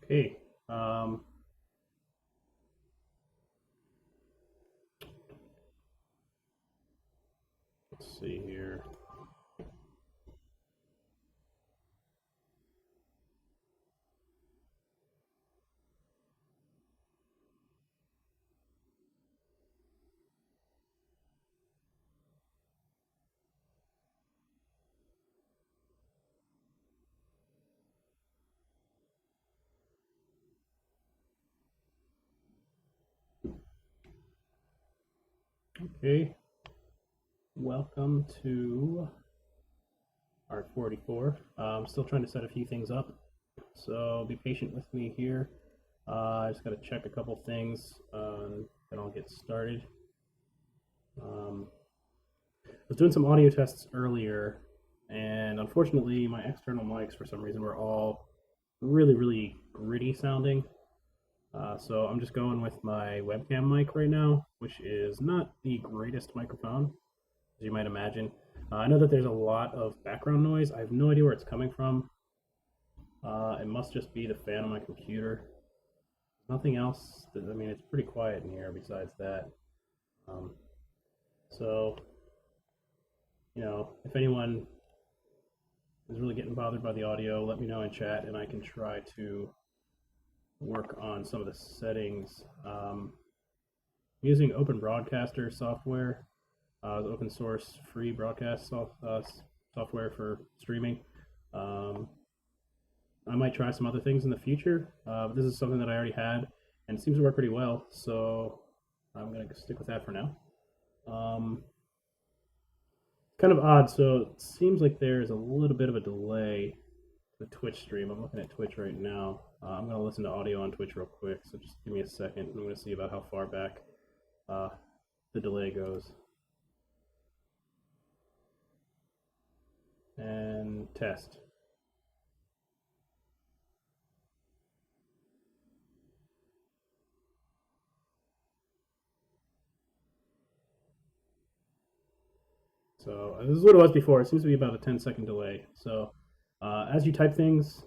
Okay. Um, let's see here. Okay. Welcome to Art 44. I'm still trying to set a few things up, so be patient with me here. I just got to check a couple things, then I'll get started. I was doing some audio tests earlier, and unfortunately, my external mics, for some reason, were all really gritty sounding. So I'm just going with my webcam mic right now, which is not the greatest microphone, as you might imagine. I know that there's a lot of background noise. I have no idea where it's coming from. It must just be the fan on my computer. Nothing else. I mean, it's pretty quiet in here besides that. Um, so, if anyone is really getting bothered by the audio, let me know in chat and I can try to work on some of the settings. Using Open Broadcaster software, open source free broadcast software for streaming. I might try some other things in the future. But this is something that I already had, and it seems to work pretty well. So I'm gonna stick with that for now. Um, kind of odd. So it seems like there's a little bit of a delay to the Twitch stream. I'm looking at Twitch right now. I'm gonna listen to audio on Twitch real quick. So just give me a second. I'm gonna see about how far back uh, the delay goes. And test. So this is what it was before. It seems to be about a 10-second delay. So as you type things,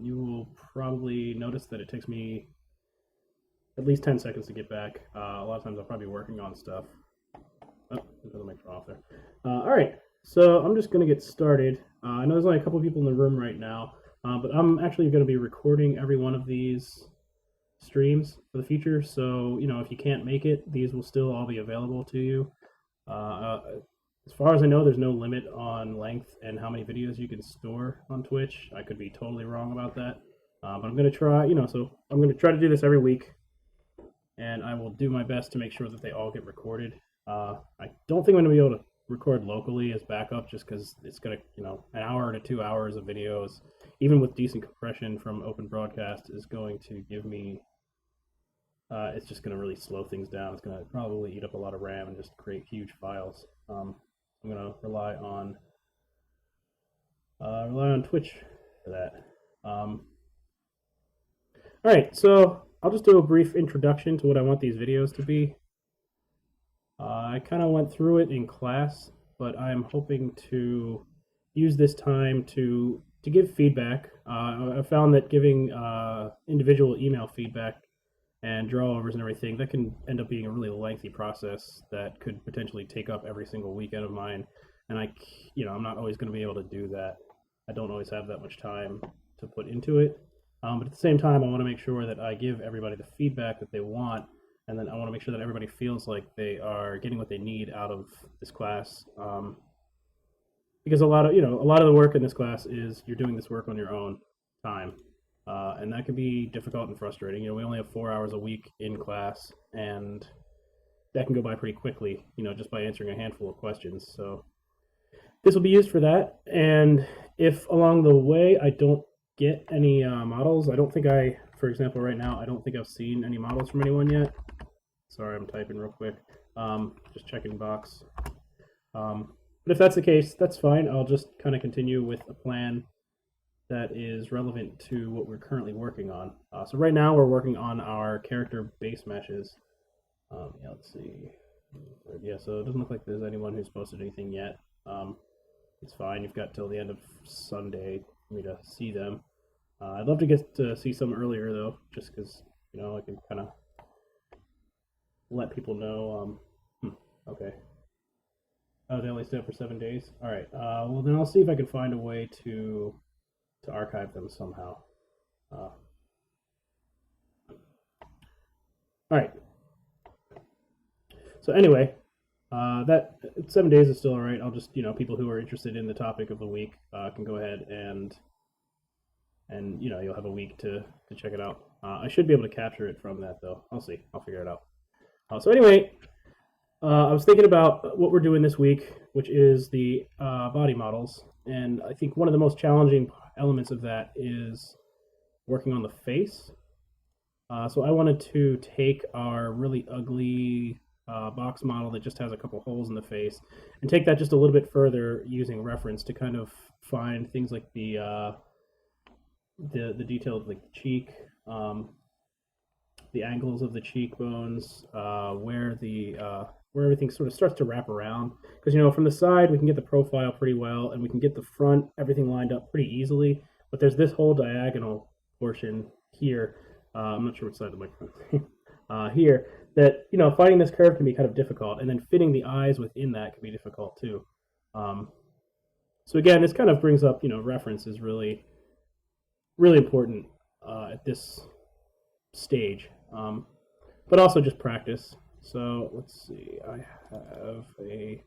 you will probably notice that it takes me at least 10 seconds to get back. A lot of times I'll probably be working on stuff. Oh, the microphone off there. All right, so I'm just going to get started. I know there's only a couple people in the room right now, but I'm actually going to be recording every one of these streams for the future. So, if you can't make it, these will still all be available to you. As far as I know, there's no limit on length and how many videos you can store on Twitch. I could be totally wrong about that, but I'm going to try. So I'm going to try to do this every week, and I will do my best to make sure that they all get recorded. I don't think I'm going to be able to record locally as backup, just because it's going to, an hour to 2 hours of videos, even with decent compression from Open Broadcast, is going to give me. It's just going to really slow things down. It's going to probably eat up a lot of RAM and just create huge files. I'm going to rely on Twitch for that. All right, so I'll just do a brief introduction to what I want these videos to be. I kind of went through it in class, but I'm hoping to use this time to give feedback. I found that giving individual email feedback and drawovers and everything, that can end up being a really lengthy process that could potentially take up every single weekend of mine. And I'm not always going to be able to do that. I don't always have that much time to put into it. But at the same time, I want to make sure that I give everybody the feedback that they want, and then I want to make sure that everybody feels like they are getting what they need out of this class. Because a lot of the work in this class is you're doing this work on your own time. And that can be difficult and frustrating. We only have 4 hours a week in class, and that can go by pretty quickly, just by answering a handful of questions. So this will be used for that. And if along the way I don't get any models, I don't think for example, right now, I don't think I've seen any models from anyone yet. Sorry, I'm typing real quick. Just checking box. But if that's the case, that's fine. I'll just kind of continue with a plan that is relevant to what we're currently working on. So right now we're working on our character base meshes. Let's see. Yeah, so it doesn't look like there's anyone who's posted anything yet. It's fine. You've got till the end of Sunday for me to see them. I'd love to get to see some earlier though, just because I can kind of let people know. Okay. Oh, they only stay up for 7 days. All right. Well, then I'll see if I can find a way to archive them somehow. All right. So anyway, that 7 days is still all right. I'll just people who are interested in the topic of the week can go ahead and you'll have a week to check it out. I should be able to capture it from that though. I'll see. I'll figure it out. So anyway, I was thinking about what we're doing this week, which is the body models, and I think one of the most challenging elements of that is working on the face. So I wanted to take our really ugly box model that just has a couple holes in the face and take that just a little bit further using reference to kind of find things like the detail of like the cheek, the angles of the cheekbones, where everything sort of starts to wrap around. Because from the side we can get the profile pretty well, and we can get the front everything lined up pretty easily. But there's this whole diagonal portion here. I'm not sure which side of the microphone. Here, that finding this curve can be kind of difficult, and then fitting the eyes within that can be difficult too. So again, this kind of brings up reference is really important at this stage, but also just practice. So let's see, I have a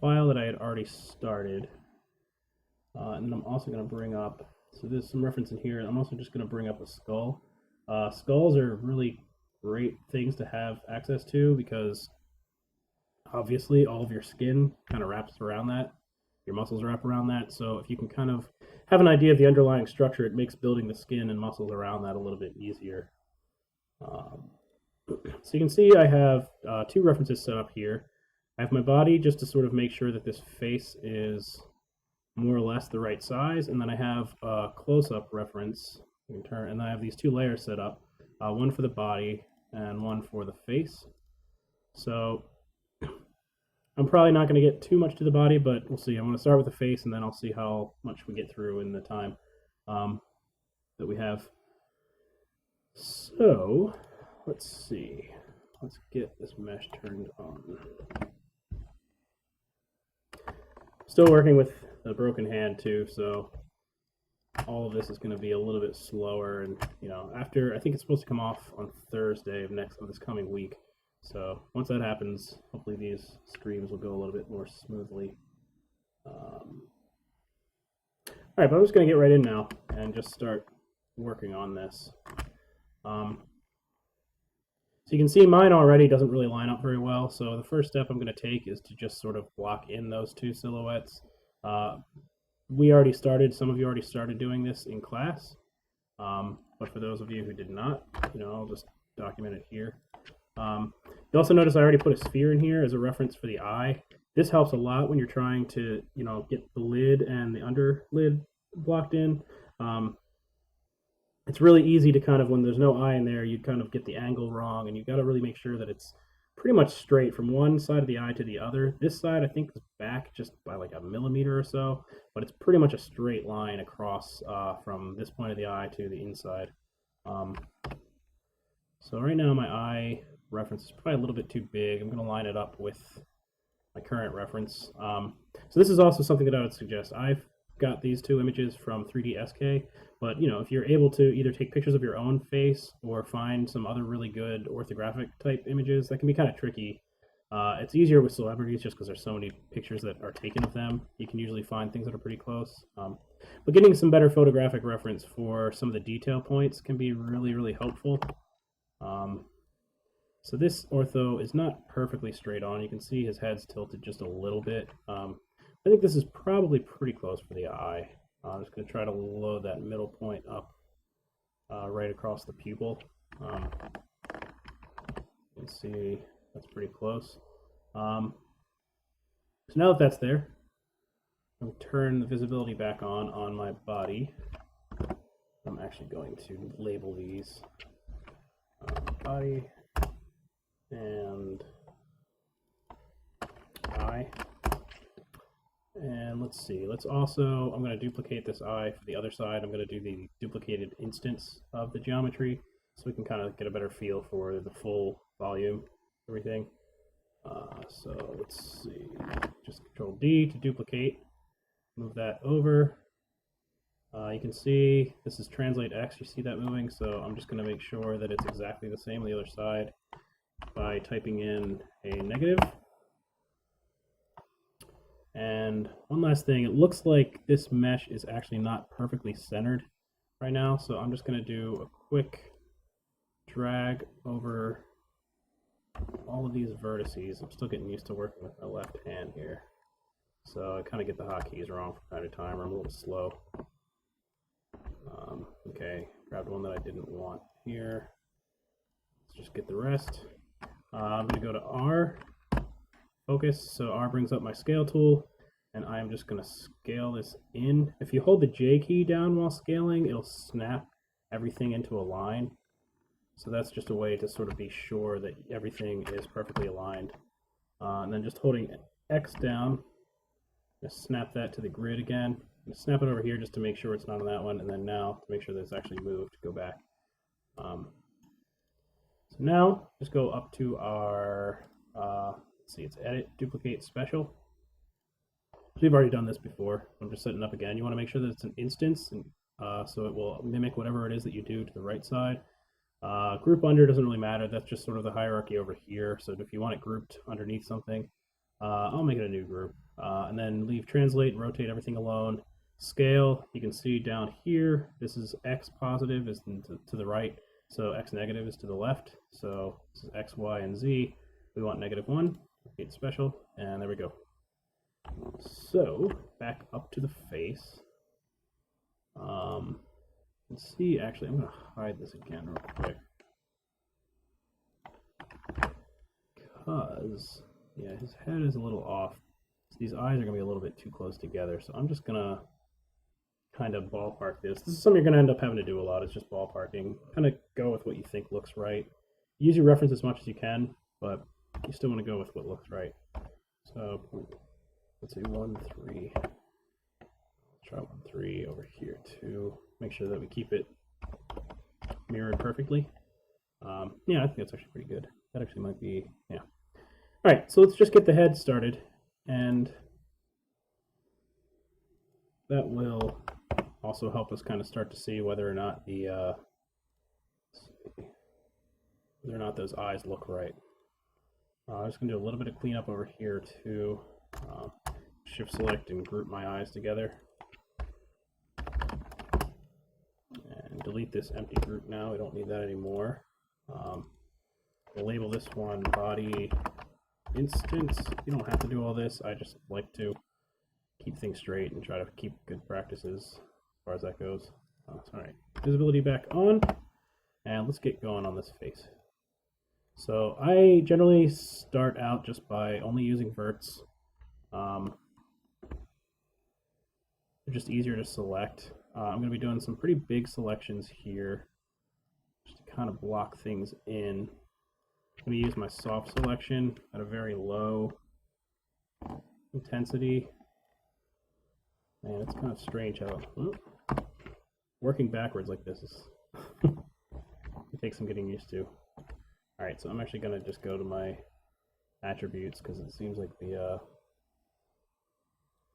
file that I had already started, and then I'm also going to bring up, so there's some reference in here. I'm also just going to bring up a skull. Skulls are really great things to have access to because obviously all of your skin kind of wraps around that. Your muscles wrap around that. So if you can kind of have an idea of the underlying structure, it makes building the skin and muscles around that a little bit easier. So you can see I have two references set up here. I have my body just to sort of make sure that this face is more or less the right size, and then I have a close-up reference, and then I have these two layers set up, one for the body and one for the face. So I'm probably not going to get too much to the body, but we'll see. I'm going to start with the face, and then I'll see how much we get through in the time that we have. So let's see. Let's get this mesh turned on. Still working with a broken hand too, so all of this is going to be a little bit slower. And after, I think it's supposed to come off on Thursday of this coming week. So once that happens, hopefully these streams will go a little bit more smoothly. All right, but I'm just going to get right in now and just start working on this. So you can see mine already doesn't really line up very well. So the first step I'm going to take is to just sort of block in those two silhouettes. We already started, some of you already started doing this in class. But for those of you who did not, I'll just document it here. You also notice I already put a sphere in here as a reference for the eye. This helps a lot when you're trying to, get the lid and the under lid blocked in. It's really easy to kind of, when there's no eye in there, you kind of get the angle wrong, and you got to really make sure that it's pretty much straight from one side of the eye to the other. This side, I think, is back just by like a millimeter or so, but it's pretty much a straight line across from this point of the eye to the inside. So right now my eye reference is probably a little bit too big. I'm going to line it up with my current reference. So this is also something that I would suggest. I've got these two images from 3ds-k, but if you're able to either take pictures of your own face or find some other really good orthographic type images, that can be kind of tricky. It's easier with celebrities just because there's so many pictures that are taken of them. You can usually find things that are pretty close. But getting some better photographic reference for some of the detail points can be really, really helpful. So this ortho is not perfectly straight on. You can see his head's tilted just a little bit. I think this is probably pretty close for the eye. I'm just going to try to load that middle point up right across the pupil. You can see that's pretty close. So now that that's there, I'll turn the visibility back on my body. I'm actually going to label these body and eye. And let's see, let's also, I'm going to duplicate this eye for the other side. I'm going to do the duplicated instance of the geometry so we can kind of get a better feel for the full volume, everything. So let's see, just Control D to duplicate, move that over. You can see this is translate X, you see that moving, so I'm just going to make sure that it's exactly the same on the other side by typing in a negative. And one last thing, it looks like this mesh is actually not perfectly centered right now, so I'm just going to do a quick drag over all of these vertices. I'm still getting used to working with my left hand here, so I kind of get the hotkeys wrong from time to time, or I'm a little slow. Okay, grabbed one that I didn't want here. Let's just get the rest. I'm going to go to R, focus, so R brings up my scale tool, and I'm just going to scale this in. If you hold the J key down while scaling, it'll snap everything into a line. So that's just a way to sort of be sure that everything is perfectly aligned. And then just holding X down, just snap that to the grid again. Snap it over here just to make sure it's not on that one, and then now to make sure that it's actually moved, go back. So now just go up to our, let's see, it's edit, duplicate, special. We've already done this before. I'm just setting it up again. You want to make sure that it's an instance, and so it will mimic whatever it is that you do to the right side. Group under doesn't really matter. That's just sort of the hierarchy over here. So if you want it grouped underneath something, I'll make it a new group. And then leave translate and rotate everything alone. Scale, you can see down here, this is X positive is to the right, so X negative is to the left. So this is X, Y, and Z. We want -1, repeat special, and there we go. So back up to the face. Let's see, actually, I'm going to hide this again real quick. Because, yeah, his head is a little off. So these eyes are going to be a little bit too close together. So I'm just going to kind of ballpark this. This is something you're going to end up having to do a lot. It's just ballparking. Kind of go with what you think looks right. Use your reference as much as you can, but you still want to go with what looks right. So let's say 1, 3. Try 1, 3 over here too. Make sure that we keep it mirrored perfectly. Yeah, I think that's actually pretty good. That actually might be, yeah. All right, so let's just get the head started, and that will also help us kind of start to see whether or not the whether or not those eyes look right. I'm just gonna do a little bit of cleanup over here too. Shift select and group my eyes together. And delete this empty group now. We don't need that anymore. We'll label this one body instance. You don't have to do all this. I just like to keep things straight and try to keep good practices as far as that goes. All right, visibility back on, and let's get going on this face. So I generally start out just by only using verts. They're just easier to select. I'm going to be doing some pretty big selections here just to kind of block things in. I'm going to use my soft selection at a very low intensity. Man, it's kind of strange how working backwards like this is it takes some getting used to. Alright, so I'm actually going to just go to my attributes because it seems like the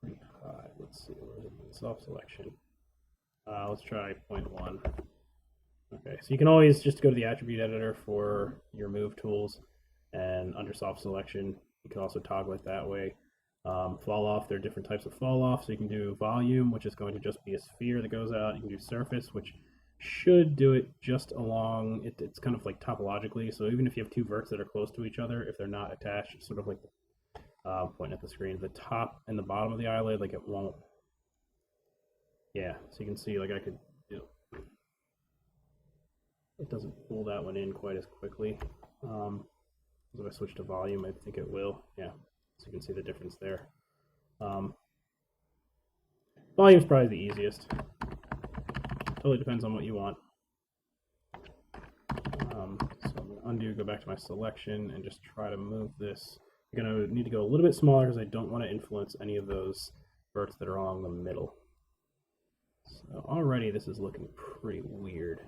pretty high. Let's see, where is it? Soft selection. Let's try 0.1. Okay, so you can always just go to the attribute editor for your move tools, and under soft selection, you can also toggle it that way. Fall off, there are different types of fall off, so you can do volume, which is going to just be a sphere that goes out. You can do surface, which should do it just along, it's kind of like topologically, so even if you have two verts that are close to each other, if they're not attached, it's sort of like pointing at the screen, the top and the bottom of the eyelid, like it won't, yeah, so you can see, like I could, it doesn't pull that one in quite as quickly. If I switch to volume, I think it will. Yeah, so you can see the difference there. Volume's probably the easiest. Totally depends on what you want. So I'm going to undo, go back to my selection, and just try to move this. I'm going to need to go a little bit smaller because I don't want to influence any of those spurts that are along the middle. So already this is looking pretty weird.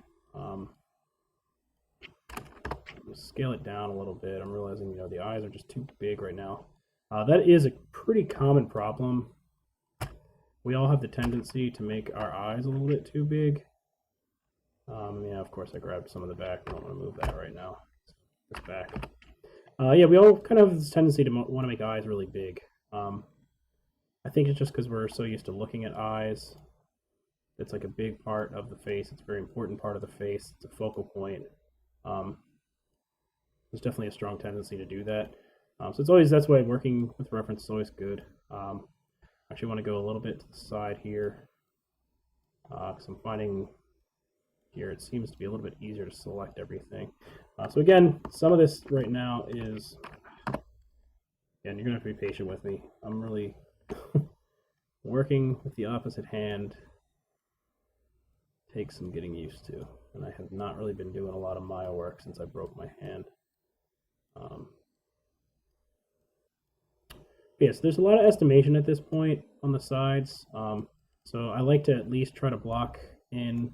Scale it down a little bit. I'm realizing, you know, the eyes are just too big right now. That is a pretty common problem. We all have the tendency to make our eyes a little bit too big. Yeah, of course I grabbed some of the back. I don't want to move that right now. This back. Yeah, we all kind of have this tendency to want to make eyes really big. I think it's just because we're so used to looking at eyes. It's like a big part of the face. It's a very important part of the face. It's a focal point. There's definitely a strong tendency to do that. So it's always, that's why working with reference is always good. Actually want to go a little bit to the side here, because I'm finding here it seems to be a little bit easier to select everything. So again, some of this right now is, again, you're going to have to be patient with me. I'm really working with the opposite hand takes some getting used to, and I have not really been doing a lot of Maya work since I broke my hand. Yes, there's a lot of estimation at this point on the sides, so I like to at least try to block in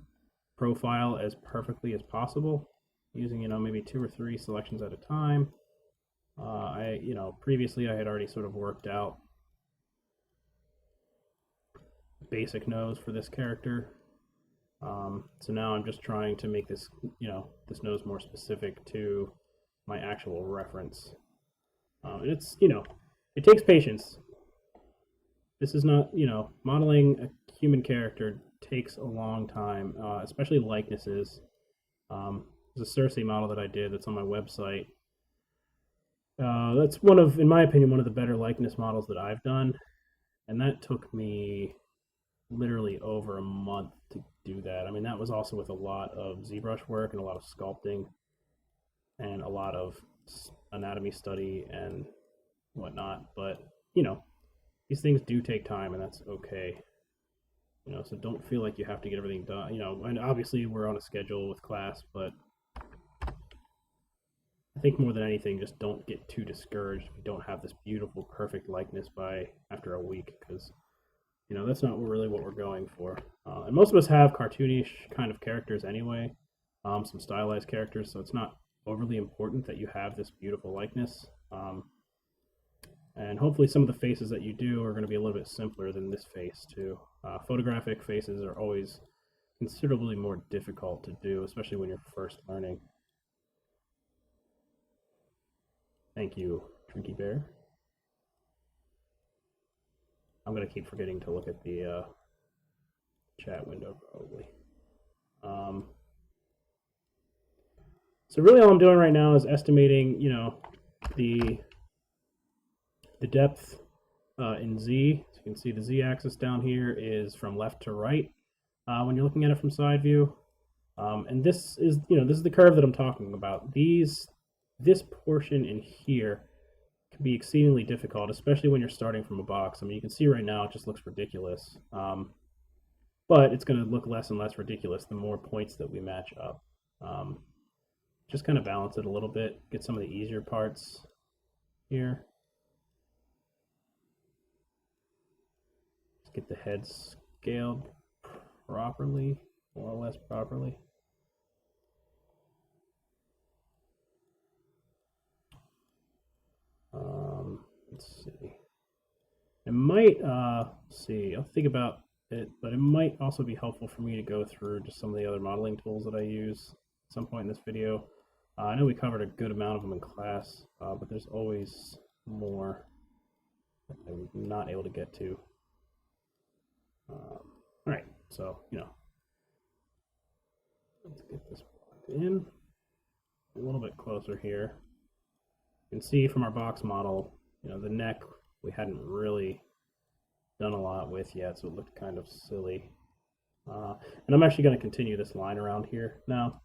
profile as perfectly as possible, using, you know, maybe 2 or 3 selections at a time. You know, previously I had already sort of worked out basic nose for this character. So now I'm just trying to make this, you know, this nose more specific to my actual reference. It's, you know, it takes patience. This is not, you know, modeling a human character takes a long time, especially likenesses. There's a Cersei model that I did that's on my website. That's one of, in my opinion, one of the better likeness models that I've done. And that took me literally over a month to do that. I mean, that was also with a lot of ZBrush work and a lot of sculpting and a lot of anatomy study and whatnot. But, you know, these things do take time, and that's okay. You know, so don't feel like you have to get everything done. You know, and obviously we're on a schedule with class, but I think more than anything, just don't get too discouraged if you don't have this beautiful, perfect likeness by after a week, because, you know, that's not really what we're going for. And most of us have cartoonish kind of characters anyway, some stylized characters, so it's not overly important that you have this beautiful likeness. And hopefully some of the faces that you do are going to be a little bit simpler than this face too. Photographic faces are always considerably more difficult to do, especially when you're first learning. Thank you, Trinky Bear. I'm going to keep forgetting to look at the chat window probably. So really all I'm doing right now is estimating, you know, the depth in Z. So you can see the Z axis down here is from left to right when you're looking at it from side view. And this is, you know, this is the curve that I'm talking about. This portion in here can be exceedingly difficult, especially when you're starting from a box. I mean, you can see right now it just looks ridiculous. But it's going to look less and less ridiculous the more points that we match up. Just kind of balance it a little bit, get some of the easier parts here. Just get the head scaled properly, more or less properly. Let's see. It might, see, I'll think about it, but it might also be helpful for me to go through just some of the other modeling tools that I use at some point in this video. I know we covered a good amount of them in class, but there's always more that I'm not able to get to. All right, so, you know, let's get this plugged in a little bit closer here. You can see from our box model, you know, the neck we hadn't really done a lot with yet, so it looked kind of silly. And I'm actually going to continue this line around here now.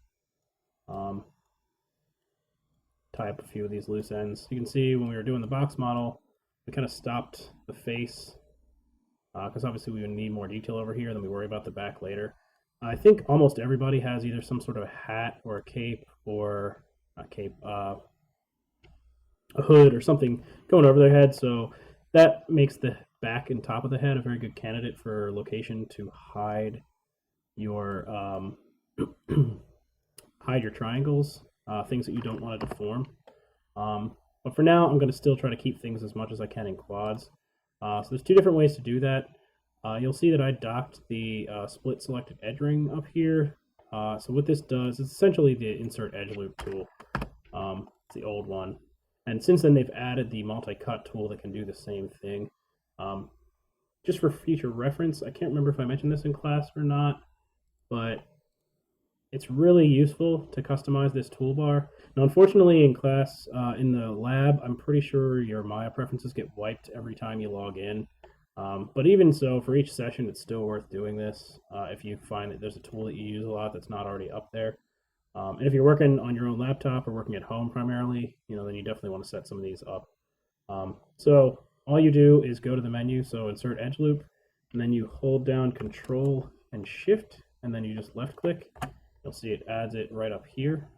Tie up a few of these loose ends. You can see when we were doing the box model, we kind of stopped the face because obviously we would need more detail over here, then we worry about the back later. I think almost everybody has either some sort of a hat or a cape or a cape, a hood or something going over their head, so that makes the back and top of the head, a very good candidate for location to hide your hide your triangles, things that you don't want to deform. But for now, I'm going to still try to keep things as much as I can in quads. So there's two different ways to do that. You'll see that I docked the split selected edge ring up here. So what this does is essentially the insert edge loop tool. It's the old one. And since then, they've added the multi-cut tool that can do the same thing. Just for future reference, I can't remember if I mentioned this in class or not, but it's really useful to customize this toolbar. Now, unfortunately, in class, in the lab, I'm pretty sure your Maya preferences get wiped every time you log in. But even so, for each session, it's still worth doing this if you find that there's a tool that you use a lot that's not already up there. And if you're working on your own laptop or working at home primarily, then you definitely want to set some of these up. So all you do is go to the menu, so insert edge loop, and then you hold down Control and Shift, and then you just left click. You'll see it adds it right up here.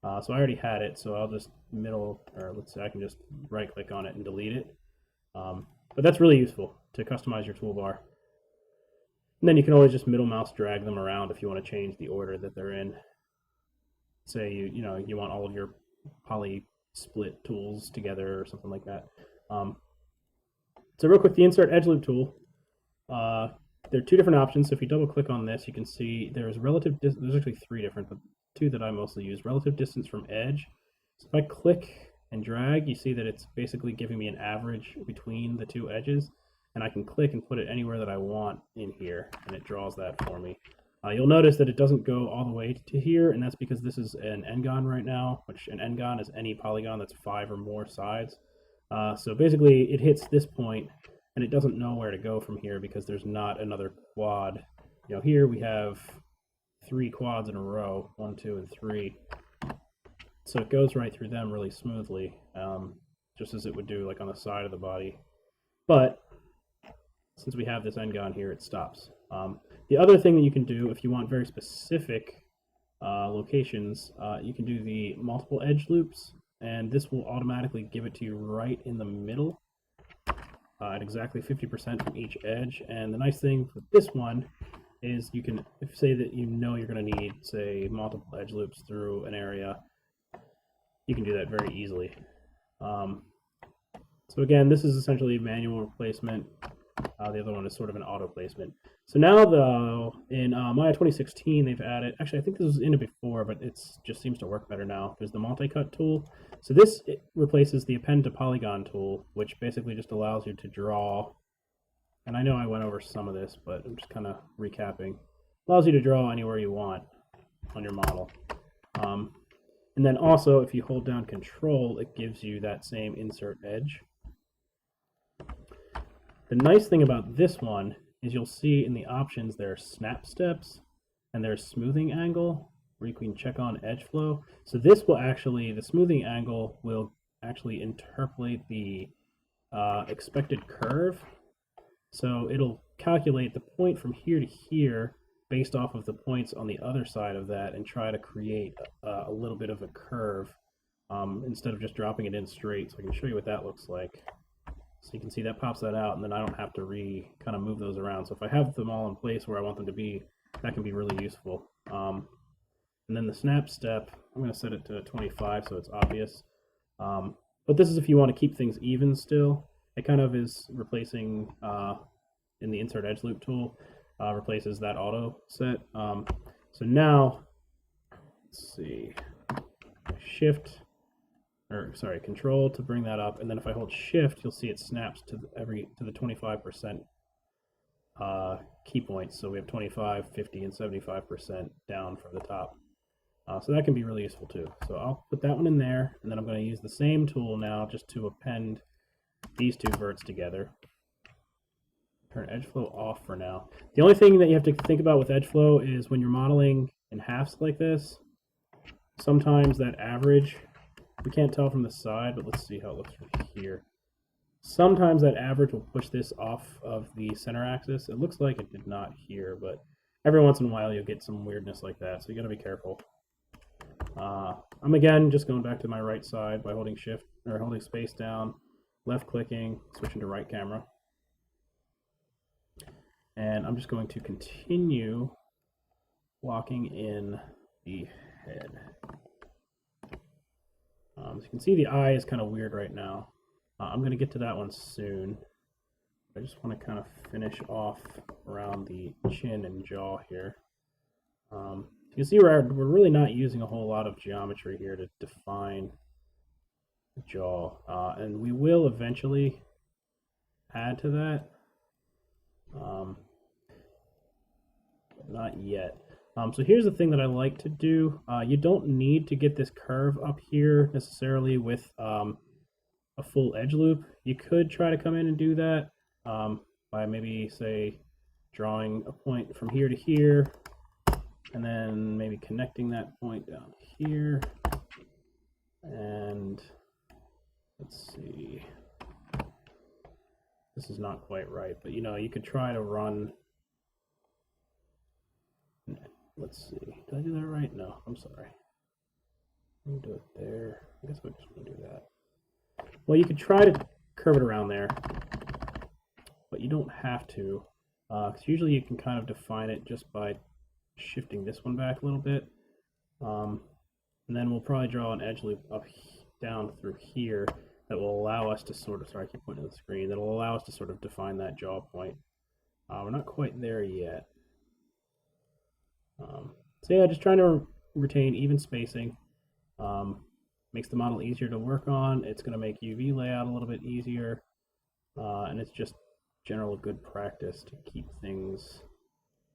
So I already had it, so I'll just let's say I can just right click on it and delete it. But that's really useful to customize your toolbar. And then you can always just middle mouse drag them around if you want to change the order that they're in. Say you want all of your poly split tools together or something like that. So real quick, the insert edge loop tool. There are two different options. So if you double click on this, you can see there's there's actually three different, but two that I mostly use. Relative distance from edge. So if I click and drag, you see that it's basically giving me an average between the two edges, and I can click and put it anywhere that I want in here, and it draws that for me. You'll notice that it doesn't go all the way to here, and that's because this is an n-gon right now, which an n-gon is any polygon that's 5 or more sides. So basically, it hits this point, and it doesn't know where to go from here because there's not another quad. Here we have 3 quads in a row, 1, 2, and 3. So it goes right through them really smoothly, just as it would do like on the side of the body. But since we have this n-gon here, it stops. The other thing that you can do if you want very specific locations, you can do the multiple edge loops, and this will automatically give it to you right in the middle at exactly 50% from each edge. And the nice thing with this one is you can say that you're going to need, say, multiple edge loops through an area. You can do that very easily. So again, this is essentially manual replacement. The other one is sort of an auto placement. So now, though, in Maya 2016, they've added, actually, I think this was in it before, but it just seems to work better now. There's the multi-cut tool. So this replaces the append to polygon tool, which basically just allows you to draw, and I know I went over some of this, but I'm just kind of recapping. Allows you to draw anywhere you want on your model. And then also, if you hold down Control, it gives you that same insert edge. The nice thing about this one is you'll see in the options there are snap steps and there's smoothing angle where you can check on edge flow. So this will actually, the smoothing angle will actually interpolate the expected curve. So it'll calculate the point from here to here based off of the points on the other side of that and try to create a little bit of a curve instead of just dropping it in straight. So I can show you what that looks like. So you can see that pops that out, and then I don't have to kind of move those around. So if I have them all in place where I want them to be, that can be really useful. And then the snap step, I'm going to set it to 25 so it's obvious. But this is if you want to keep things even still. It kind of is replacing, in the insert edge loop tool, replaces that auto set. So now, let's see, Control to bring that up, and then if I hold Shift, you'll see it snaps to the 25% key points. So we have 25, 50, and 75% down from the top. So that can be really useful too. So I'll put that one in there, and then I'm going to use the same tool now just to append these two verts together. Turn edge flow off for now. The only thing that you have to think about with edge flow is when you're modeling in halves like this, sometimes that average, we can't tell from the side, but let's see how it looks from here. Sometimes that average will push this off of the center axis. It looks like it did not here, but every once in a while you'll get some weirdness like that, so you got to be careful. I'm again just going back to my right side by holding Shift or holding space down, left clicking, switching to right camera. And I'm just going to continue blocking in the head. As you can see, the eye is kind of weird right now. I'm going to get to that one soon. I just want to kind of finish off around the chin and jaw here. You can see we're really not using a whole lot of geometry here to define the jaw. And we will eventually add to that. But not yet. So here's the thing that I like to do. You don't need to get this curve up here necessarily with a full edge loop. You could try to come in and do that by maybe, say, drawing a point from here to here, and then maybe connecting that point down here. And let's see. This is not quite right, but you could try to run. Let's see. Did I do that right? No, I'm sorry. Let me do it there. I guess we just want to do that. Well, you could try to curve it around there, but you don't have to. Because usually you can kind of define it just by shifting this one back a little bit. And then we'll probably draw an edge loop up down through here that will allow us to sort of, sorry, I keep pointing to the screen, that will allow us to sort of define that jaw point. We're not quite there yet. So yeah, just trying to retain even spacing. Makes the model easier to work on. It's going to make UV layout a little bit easier. And it's just general good practice to keep things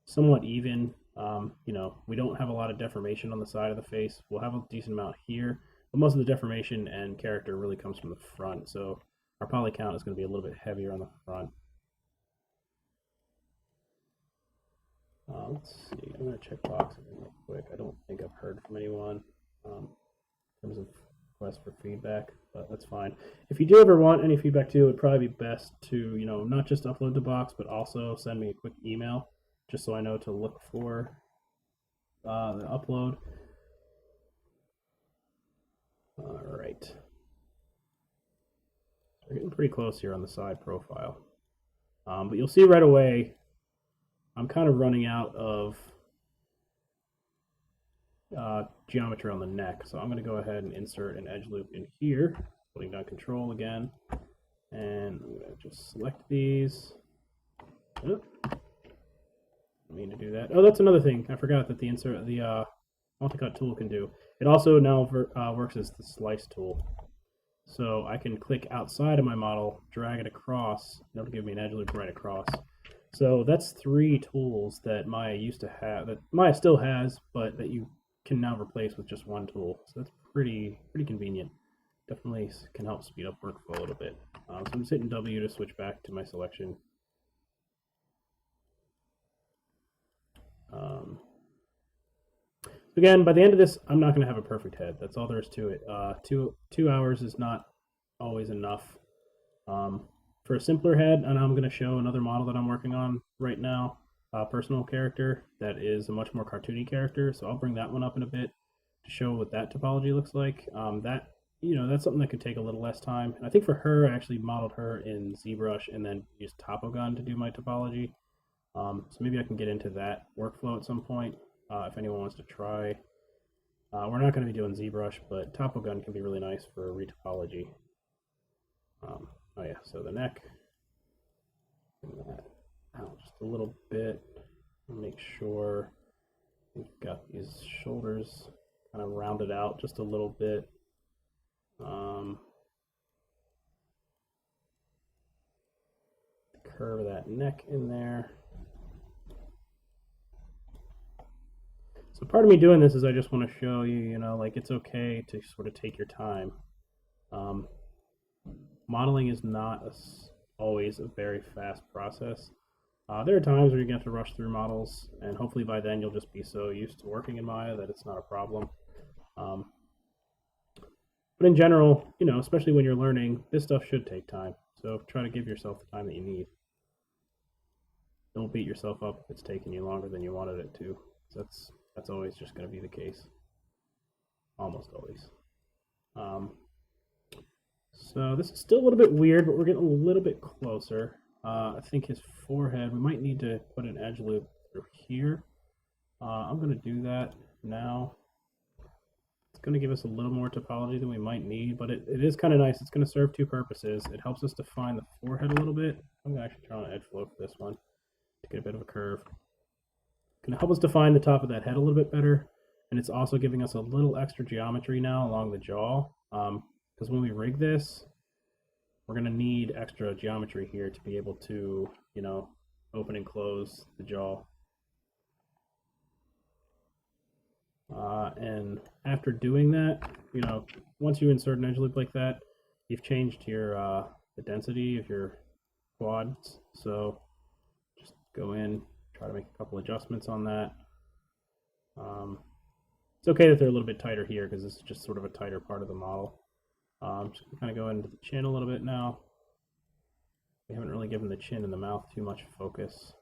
somewhat even. We don't have a lot of deformation on the side of the face. We'll have a decent amount here, but most of the deformation and character really comes from the front. So our poly count is going to be a little bit heavier on the front. Let's see. I'm going to check box real quick. I don't think I've heard from anyone in terms of requests for feedback, but that's fine. If you do ever want any feedback too, it would probably be best to not just upload the box, but also send me a quick email, just so I know to look for the upload. All right. We're getting pretty close here on the side profile, but you'll see right away I'm kind of running out of geometry on the neck, so I'm going to go ahead and insert an edge loop in here, putting down Control again, and I'm going to just select these. Oh, I mean to do that. Oh, that's another thing. I forgot that the multi-cut tool can do. It also now works as the slice tool. So I can click outside of my model, drag it across, and it'll give me an edge loop right across. So that's 3 tools that Maya used to have, that Maya still has, but that you can now replace with just 1 tool. So that's pretty convenient. Definitely can help speed up workflow a little bit. So I'm just hitting W to switch back to my selection. Again, by the end of this, I'm not going to have a perfect head. That's all there is to it. 2 hours is not always enough. For a simpler head, and I'm going to show another model that I'm working on right now, a personal character that is a much more cartoony character. So I'll bring that one up in a bit to show what that topology looks like. That's something that could take a little less time. And I think for her, I actually modeled her in ZBrush and then used Topogun to do my topology. So maybe I can get into that workflow at some point if anyone wants to try. We're not going to be doing ZBrush, but Topogun can be really nice for retopology. Oh yeah, so the neck, bring that out just a little bit, make sure we've got these shoulders kind of rounded out just a little bit. Curve that neck in there. So part of me doing this is I just want to show you, like it's okay to sort of take your time. Modeling is not always a very fast process. There are times where you have to rush through models, and hopefully by then you'll just be so used to working in Maya that it's not a problem. But in general, especially when you're learning, this stuff should take time. So try to give yourself the time that you need. Don't beat yourself up if it's taking you longer than you wanted it to. That's always just going to be the case. Almost always. So this is still a little bit weird, but we're getting a little bit closer. I think his forehead, we might need to put an edge loop through here. I'm going to do that now. It's going to give us a little more topology than we might need, but it is kind of nice. It's going to serve two purposes. It helps us define the forehead a little bit. I'm going to actually turn on edge flow for this one to get a bit of a curve. It's going to help us define the top of that head a little bit better, and it's also giving us a little extra geometry now along the jaw, because when we rig this, we're going to need extra geometry here to be able to, you know, open and close the jaw. And after doing that, you know, once you insert an edge loop like that, you've changed your the density of your quads. So just go in, try to make a couple adjustments on that. It's okay that they're a little bit tighter here because this is just sort of a tighter part of the model. Just kind of go into the chin a little bit now. We haven't really given the chin and the mouth too much focus.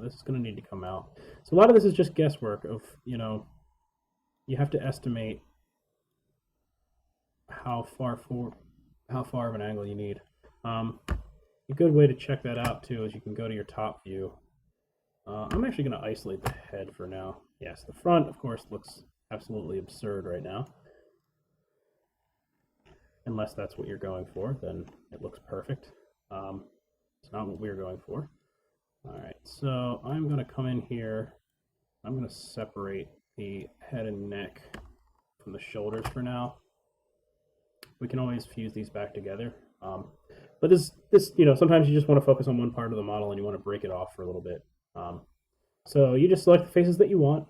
This is going to need to come out. So a lot of this is just guesswork of, you know, you have to estimate how far of an angle you need. A good way to check that out too is you can go to your top view. I'm actually going to isolate the head for now. Yes, the front, of course, looks absolutely absurd right now. Unless that's what you're going for, then it looks perfect. It's not what we're going for. All right, so I'm going to come in here. I'm going to separate the head and neck from the shoulders for now. We can always fuse these back together. But this, you know, sometimes you just want to focus on one part of the model and you want to break it off for a little bit. So you just select the faces that you want,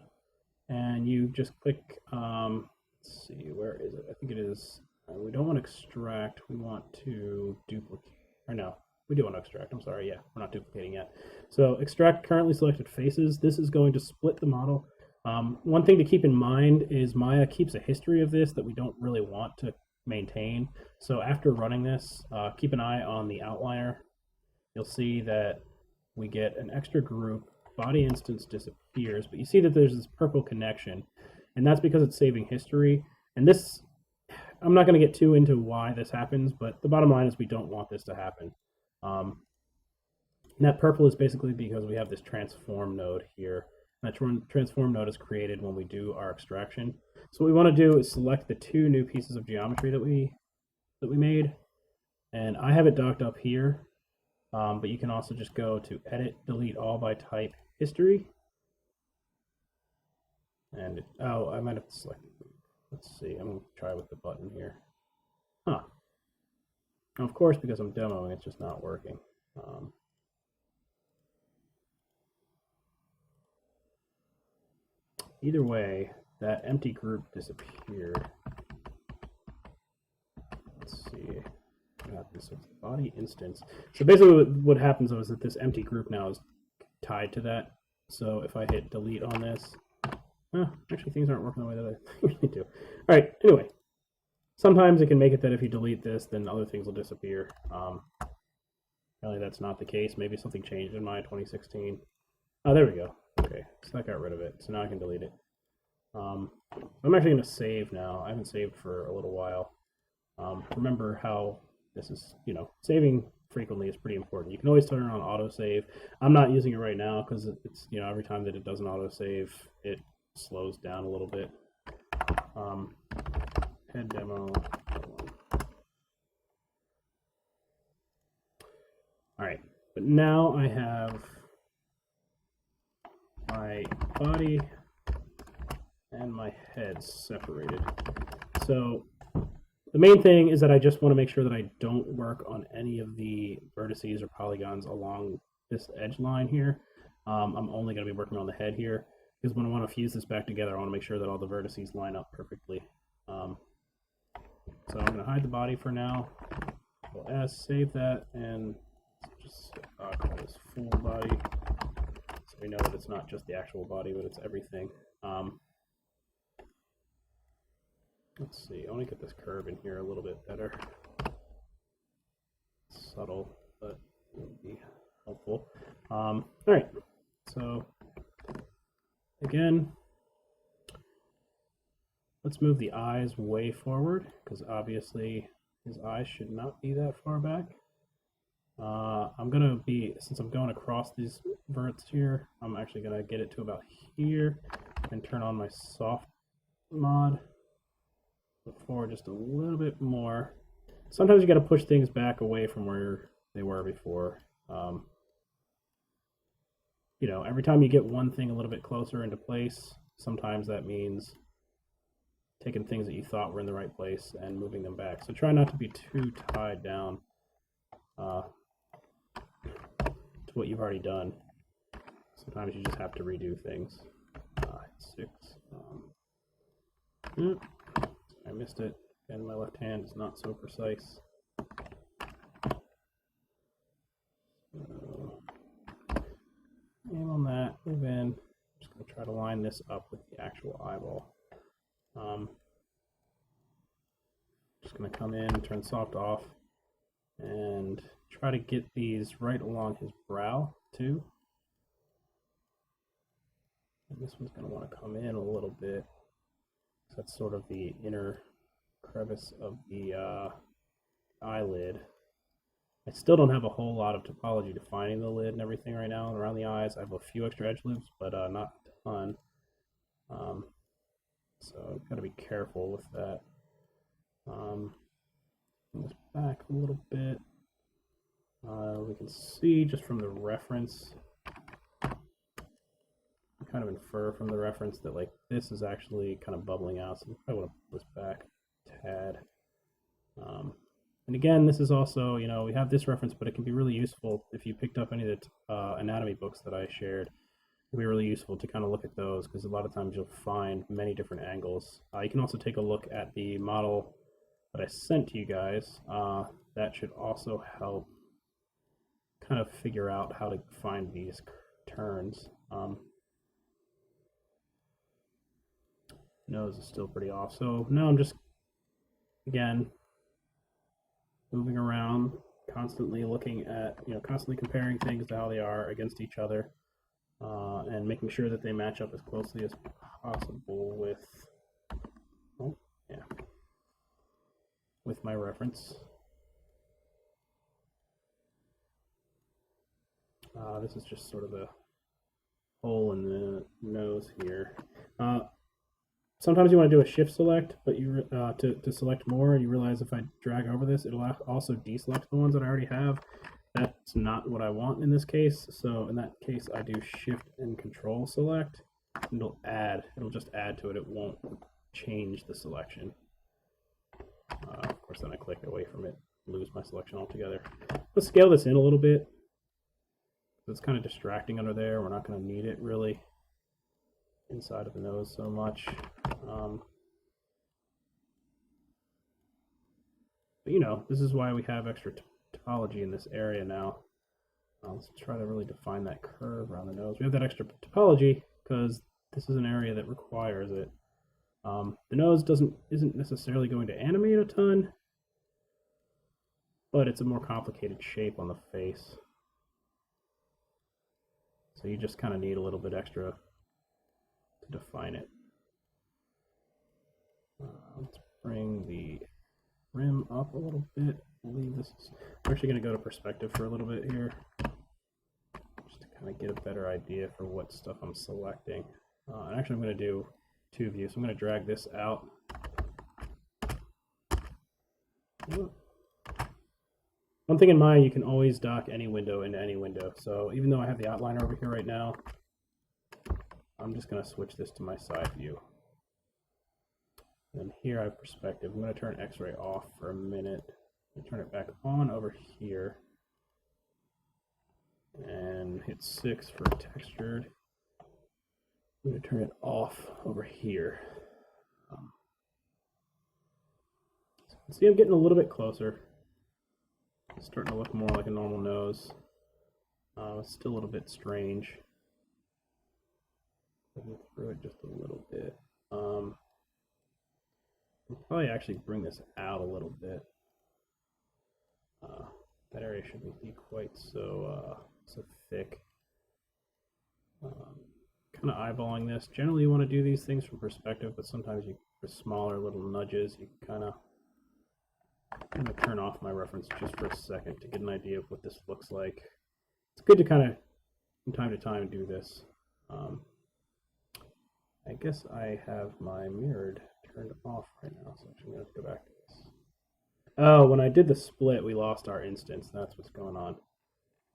and you just click. Let's see, where is it? I think it is. We don't want to extract. We want to duplicate. Or no, we do want to extract. I'm sorry. Yeah, we're not duplicating yet. So extract currently selected faces. This is going to split the model. One thing to keep in mind is Maya keeps a history of this that we don't really want to maintain. So after running this, keep an eye on the outliner. You'll see that we get an extra group. Body instance disappears, but you see that there's this purple connection, and that's because it's saving history. And this, I'm not going to get too into why this happens, but the bottom line is we don't want this to happen. And that purple is basically because we have this transform node here. That transform node is created when we do our extraction. So what we want to do is select the two new pieces of geometry that we made, and I have it docked up here. But you can also just go to Edit, Delete All by Type, History, and I might have to select. Let's see. I'm going to try with the button here. Huh. Now, of course, because I'm demoing, it's just not working. Either way, that empty group disappeared. Let's see. This is the body instance. So basically what happens is that this empty group now is tied to that. So if I hit delete on this, actually things aren't working the way that I usually do. All right, anyway, sometimes it can make it that if you delete this, then other things will disappear. Apparently that's not the case. Maybe something changed in my 2016. Oh, there we go. Okay, so that got rid of it. So now I can delete it. I'm actually going to save now. I haven't saved for a little while. Remember how this is, you know, saving frequently is pretty important. You can always turn on autosave. I'm not using it right now because it's, you know, every time that it does an autosave, it slows down a little bit. Head demo. All right, but now I have my body and my head separated. So the main thing is that I just want to make sure that I don't work on any of the vertices or polygons along this edge line here. I'm only going to be working on the head here because when I want to fuse this back together, I want to make sure that all the vertices line up perfectly. So I'm going to hide the body for now. Save that, and just call this full body so we know that it's not just the actual body, but it's everything. Let's see, I want to get this curve in here a little bit better. Subtle, but it would be helpful. All right, so again, let's move the eyes way forward because obviously his eyes should not be that far back. I'm gonna be, since I'm going across these verts here, I'm actually gonna get it to about here and turn on my soft mod before just a little bit more. Sometimes you got to push things back away from where they were before. You know, every time you get one thing a little bit closer into place, sometimes that means taking things that you thought were in the right place and moving them back. So try not to be too tied down to what you've already done. Sometimes you just have to redo things. 6. I missed it, and my left hand is not so precise. So, aim on that, move in. I'm just going to try to line this up with the actual eyeball. Just going to come in, turn soft off, and try to get these right along his brow, too. And this one's going to want to come in a little bit. That's sort of the inner crevice of the eyelid. I still don't have a whole lot of topology defining the lid and everything right now around the eyes. I have a few extra edge loops, but not a ton. So I've got to be careful with that. Bring this back a little bit. We can see just from the reference, I kind of infer from the reference that like this is actually kind of bubbling out. So I want to pull this back a tad. And again, this is also, you know, we have this reference, but it can be really useful if you picked up any of the anatomy books that I shared. It'll be really useful to kind of look at those because a lot of times you'll find many different angles. You can also take a look at the model that I sent to you guys. That should also help kind of figure out how to find these turns. Nose is still pretty off. So now I'm just, again, moving around, constantly looking at, you know, constantly comparing things to how they are against each other, and making sure that they match up as closely as possible with, oh, yeah, with my reference. This is just sort of a hole in the nose here. Sometimes you want to do a shift select, but you to select more, you realize if I drag over this, it'll also deselect the ones that I already have. That's not what I want in this case. So in that case, I do shift and control select, and it'll just add to it. It won't change the selection. Of course, then I click away from it, lose my selection altogether. Let's scale this in a little bit. It's kind of distracting under there. We're not going to need it really inside of the nose so much. But you know, this is why we have extra topology in this area now. Let's try to really define that curve around the nose. We have that extra topology because this is an area that requires it. The nose isn't necessarily going to animate a ton, but it's a more complicated shape on the face. So you just kind of need a little bit extra to define it. Let's bring the rim up a little bit. We're actually going to go to perspective for a little bit here, just to kind of get a better idea for what stuff I'm selecting. And actually I'm going to do two views. So I'm going to drag this out. One thing in Maya, you can always dock any window into any window. So even though I have the outliner over here right now, I'm just going to switch this to my side view. And here I have perspective. I'm going to turn X-ray off for a minute. And turn it back on over here. And hit 6 for textured. I'm going to turn it off over here. See, I'm getting a little bit closer. It's starting to look more like a normal nose. It's still a little bit strange. Looking through it just a little bit. I'll probably actually bring this out a little bit. That area shouldn't be quite so thick. Kind of eyeballing this. Generally, you want to do these things from perspective, but sometimes you, for smaller little nudges, you kind of I'm going to turn off my reference just for a second to get an idea of what this looks like. It's good to kind of, from time to time, do this. I guess I have my mirrored turned off right now, so I'm going to go back to this. Oh, when I did the split, we lost our instance. That's what's going on.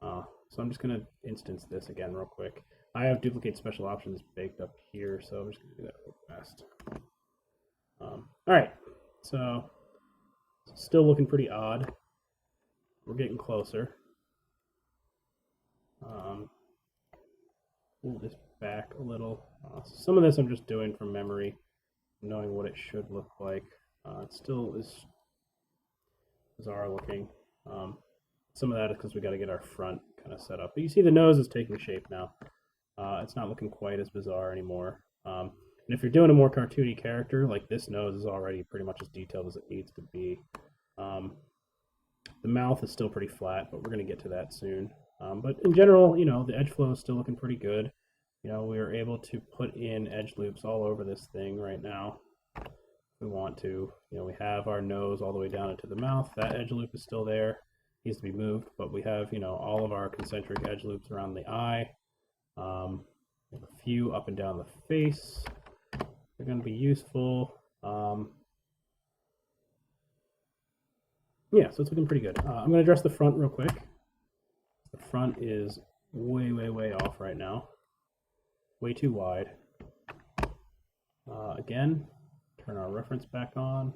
So I'm just going to instance this again real quick. I have duplicate special options baked up here, so I'm just going to do that real fast. All right, so still looking pretty odd. We're getting closer. Pull this back a little. Some of this I'm just doing from memory, knowing what it should look like. It still is bizarre looking. Some of that is because we got to get our front kind of set up. But you see the nose is taking shape now. It's not looking quite as bizarre anymore. And if you're doing a more cartoony character, like this nose is already pretty much as detailed as it needs to be. The mouth is still pretty flat, but we're going to get to that soon. But in general, you know, the edge flow is still looking pretty good. You know, we are able to put in edge loops all over this thing right now. If we want to. You know, we have our nose all the way down into the mouth. That edge loop is still there. Needs to be moved, but we have, you know, all of our concentric edge loops around the eye. A few up and down the face. They're going to be useful. Yeah, so it's looking pretty good. I'm going to address the front real quick. The front is way, way, way off right now. Way too wide. Again, turn our reference back on.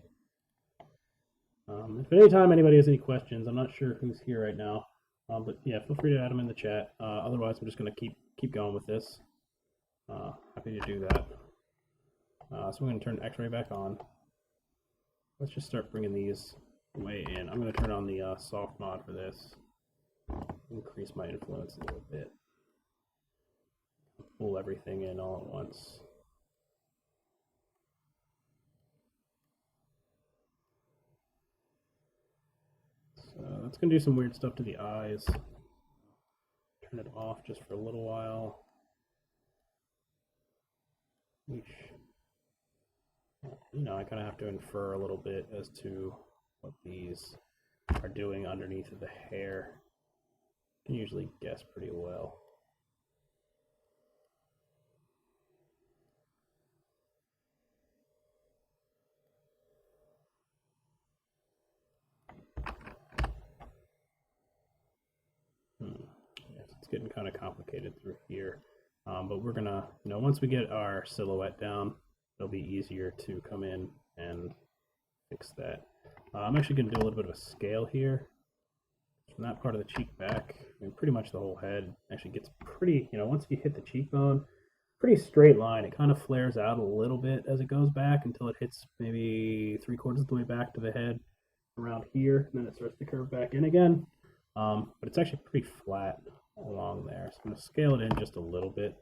If at any time anybody has any questions, I'm not sure who's here right now, but yeah, feel free to add them in the chat. Otherwise, I'm just going to keep going with this. Happy to do that. So we're going to turn X-ray back on. Let's just start bringing these way in. I'm going to turn on the soft mod for this. Increase my influence a little bit. Pull everything in all at once. So that's going to do some weird stuff to the eyes. Turn it off just for a little while. Which, you know, I kind of have to infer a little bit as to what these are doing underneath of the hair. I can usually guess pretty well. Yes, it's getting kind of complicated through here. But we're gonna, you know, once we get our silhouette down, it'll be easier to come in and fix that. I'm actually gonna do a little bit of a scale here. From that part of the cheek back, I mean, pretty much the whole head actually gets pretty, you know, once you hit the cheekbone, pretty straight line. It kind of flares out a little bit as it goes back until it hits maybe 3/4 of the way back to the head around here, and then it starts to curve back in again. But it's actually pretty flat along there. So I'm going to scale it in just a little bit.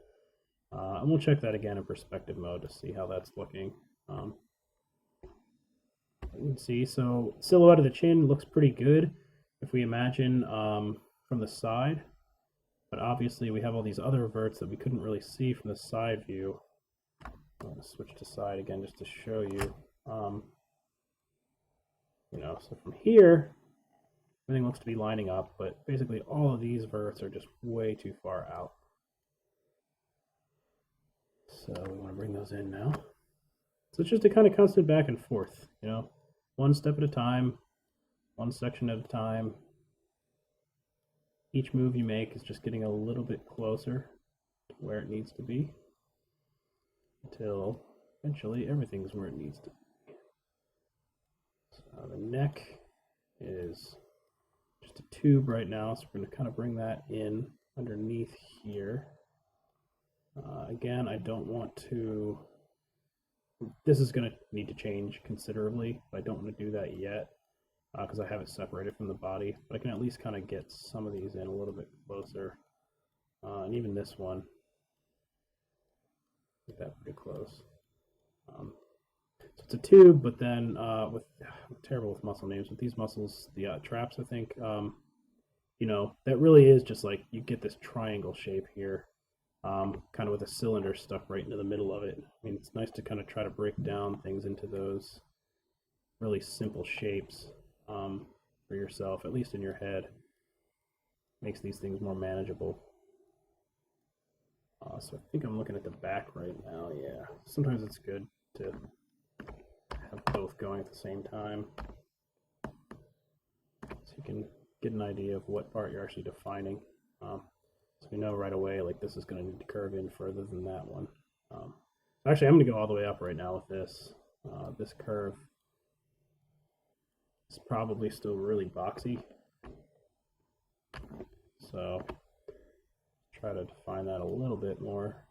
And we'll check that again in perspective mode to see how that's looking. You can see, so silhouette of the chin looks pretty good if we imagine from the side. But obviously we have all these other verts that we couldn't really see from the side view. I'm going to switch to side again just to show you. You know, so from here, everything looks to be lining up, but basically all of these verts are just way too far out. So we want to bring those in now. So it's just a kind of constant back and forth, you know, one step at a time, one section at a time. Each move you make is just getting a little bit closer to where it needs to be until eventually everything's where it needs to be. So the neck is just a tube right now, so we're going to kind of bring that in underneath here. Again, I don't want to, this is going to need to change considerably, but I don't want to do that yet because I have it separated from the body, but I can at least kind of get some of these in a little bit closer, and even this one, get that pretty close. So it's a tube, but then I'm terrible with muscle names. With these muscles, the traps, I think, you know, that really is just like you get this triangle shape here, kind of with a cylinder stuck right into the middle of it. I mean, it's nice to kind of try to break down things into those really simple shapes. for yourself, at least in your head. Makes these things more manageable. So I think I'm looking at the back right now. Yeah, sometimes it's good to have both going at the same time, so you can get an idea of what part you're actually defining. So we know right away, like, this is going to need to curve in further than that one. Actually, I'm going to go all the way up right now with this. This curve is probably still really boxy, so try to define that a little bit more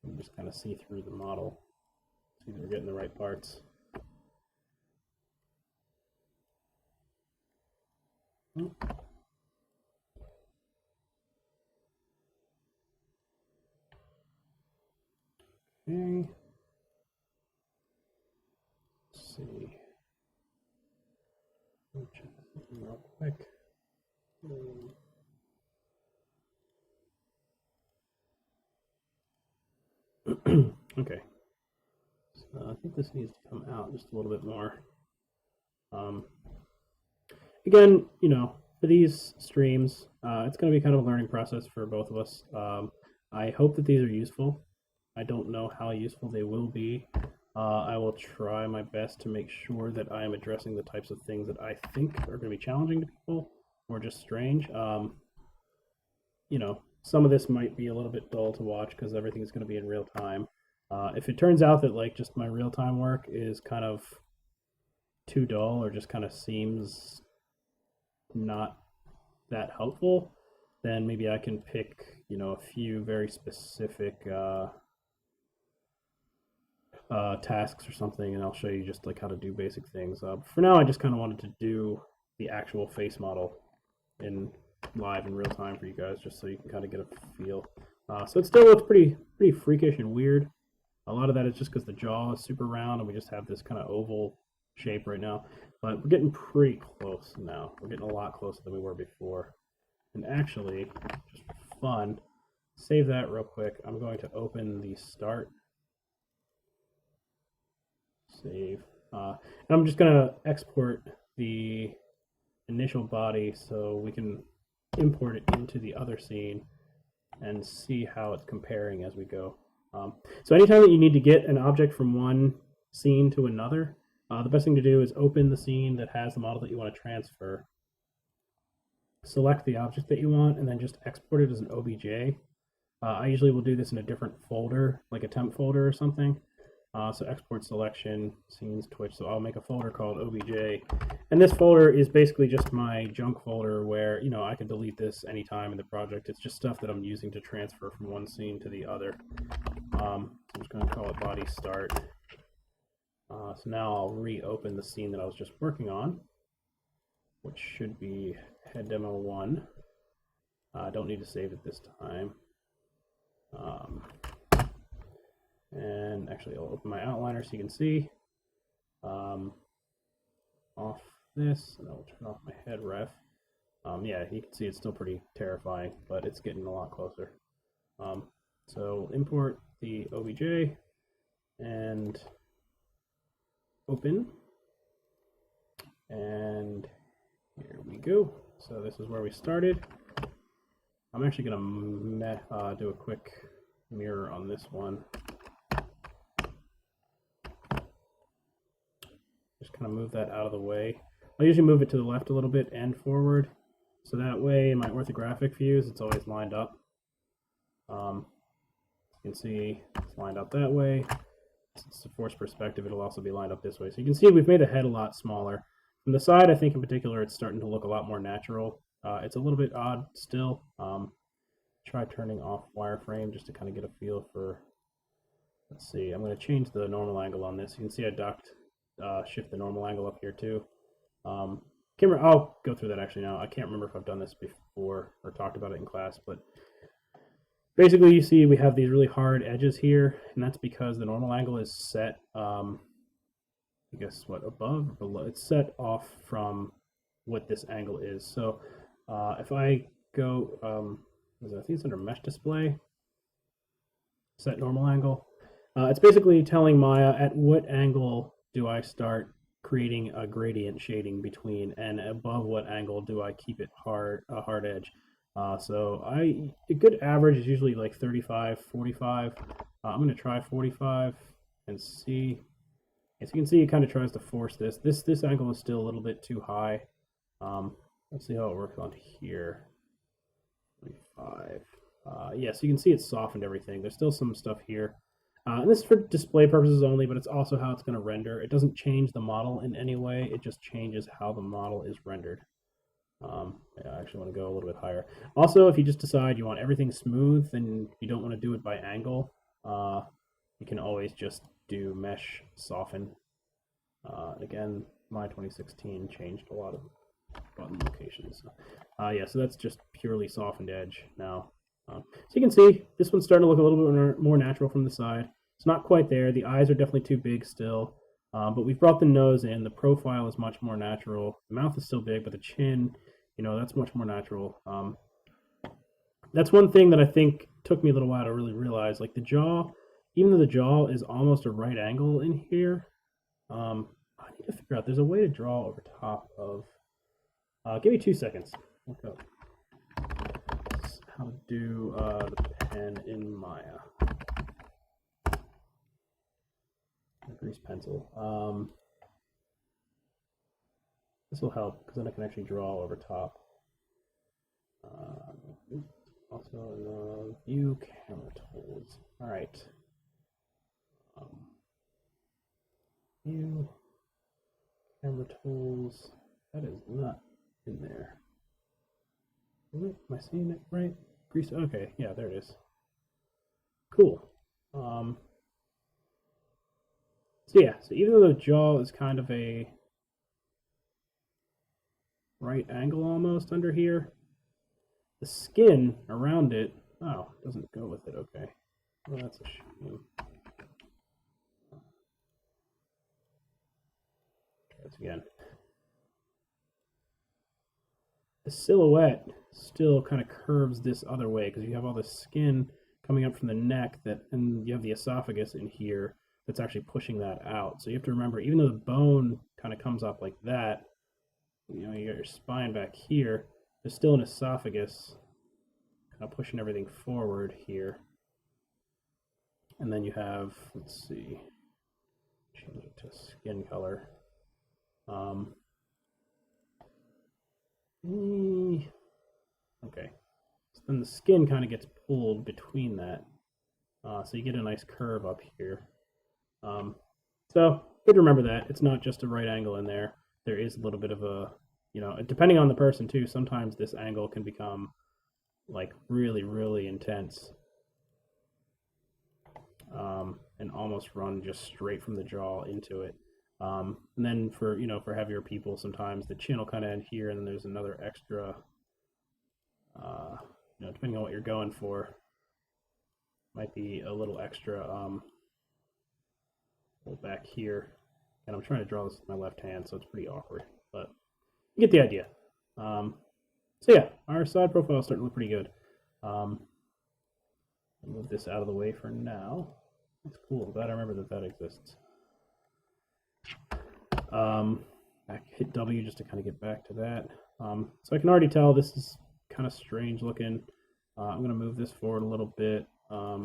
and just kind of see through the model, see that we're getting the right parts. Okay. Let's see. Let me check something real quick. Okay. So I think this needs to come out just a little bit more. Again, you know, for these streams, it's going to be kind of a learning process for both of us. I hope that these are useful. I don't know how useful they will be. I will try my best to make sure that I am addressing the types of things that I think are going to be challenging to people or just strange. You know, some of this might be a little bit dull to watch because everything is going to be in real time. If it turns out that, like, just my real time work is kind of too dull or just kind of seems not that helpful, then maybe I can pick, you know, a few very specific tasks or something, and I'll show you just like how to do basic things. For now, I just kind of wanted to do the actual face model in live in real time for you guys, just so you can kind of get a feel. So it still looks pretty freakish and weird. A lot of that is just because the jaw is super round and we just have this kind of oval shape right now. But we're getting pretty close now. We're getting a lot closer than we were before. And actually, just for fun, save that real quick. I'm going to open the start. Save. And I'm just going to export the initial body so we can import it into the other scene and see how it's comparing as we go. So anytime that you need to get an object from one scene to another, the best thing to do is open the scene that has the model that you want to transfer, select the object that you want, and then just export it as an OBJ. I usually will do this in a different folder, like a temp folder or something. So export selection, scenes, Twitch. So I'll make a folder called OBJ. And this folder is basically just my junk folder where, you know, I can delete this anytime in the project. It's just stuff that I'm using to transfer from one scene to the other. I'm just going to call it body start. So now I'll reopen the scene that I was just working on, which should be head demo 1. I don't need to save it this time. And actually, I'll open my outliner so you can see. Off this, and I'll turn off my head ref. Yeah, you can see it's still pretty terrifying, but it's getting a lot closer. So import the OBJ and open. And here we go. So this is where we started. I'm actually going to do a quick mirror on this one. Just kind of move that out of the way. I'll usually move it to the left a little bit and forward, so that way in my orthographic views it's always lined up. You can see it's lined up that way. It's a forced perspective, it'll also be lined up this way. So you can see we've made the head a lot smaller. From the side, I think in particular it's starting to look a lot more natural. It's a little bit odd still. Try turning off wireframe just to kind of get a feel for, let's see, I'm going to change the normal angle on this. You can see I docked shift the normal angle up here too. I'll go through that actually now. I can't remember if I've done this before or talked about it in class, but basically you see we have these really hard edges here, and that's because the normal angle is set, I guess what, above or below? It's set off from what this angle is. So if I go, I think it's under mesh display, set normal angle. It's basically telling Maya at what angle do I start creating a gradient shading between, and above what angle do I keep it a hard edge. So a good average is usually like 35, 45. I'm going to try 45 and see. As you can see, it kind of tries to force this. This angle is still a little bit too high. Let's see how it works on here. 25. Yeah, so you can see it's softened everything. There's still some stuff here. And this is for display purposes only, but it's also how it's going to render. It doesn't change the model in any way. It just changes how the model is rendered. Yeah, I actually want to go a little bit higher. Also, if you just decide you want everything smooth and you don't want to do it by angle, you can always just do mesh soften. Again, my 2016 changed a lot of button locations. Yeah, so that's just purely softened edge now. So you can see this one's starting to look a little bit more natural from the side. It's not quite there. The eyes are definitely too big still, but we've brought the nose in. The profile is much more natural. The mouth is still big, but the chin, that's much more natural. That's one thing that I think took me a little while to really realize. Like the jaw, even though the jaw is almost a right angle in here, I need to figure out. There's a way to draw over top of. Give me 2 seconds. Look up how to do the pen in Maya. Grease pencil. This will help because then I can actually draw over top. Also, view camera tools. All right. View camera tools. That is not in there. Am I seeing it right? Grease. Okay, yeah, there it is. Cool. So yeah, so even though the jaw is kind of a right angle almost under here, the skin around it, doesn't go with it. Okay, well that's a shame. Try this again. The silhouette still kind of curves this other way because you have all the skin coming up from the neck and you have the esophagus in here that's actually pushing that out. So you have to remember, even though the bone kind of comes up like that, you got your spine back here, there's still an esophagus kind of pushing everything forward here. And then you have, let's see, change it to skin color. Okay, so then the skin kind of gets pulled between that, so you get a nice curve up here. So good to remember that it's not just a right angle in there. There is a little bit of a, depending on the person too, sometimes this angle can become like really, really intense, and almost run just straight from the jaw into it. And then for heavier people, sometimes the chin will kind of end here, and then there's another extra, depending on what you're going for, might be a little extra back here. And I'm trying to draw this with my left hand, so it's pretty awkward, but you get the idea. So yeah, our side profile is starting to look pretty good. I'll move this out of the way for now. That's cool. I'm glad I remember that exists. Hit W just to kind of get back to that. So I can already tell this is kind of strange looking. I'm going to move this forward a little bit. I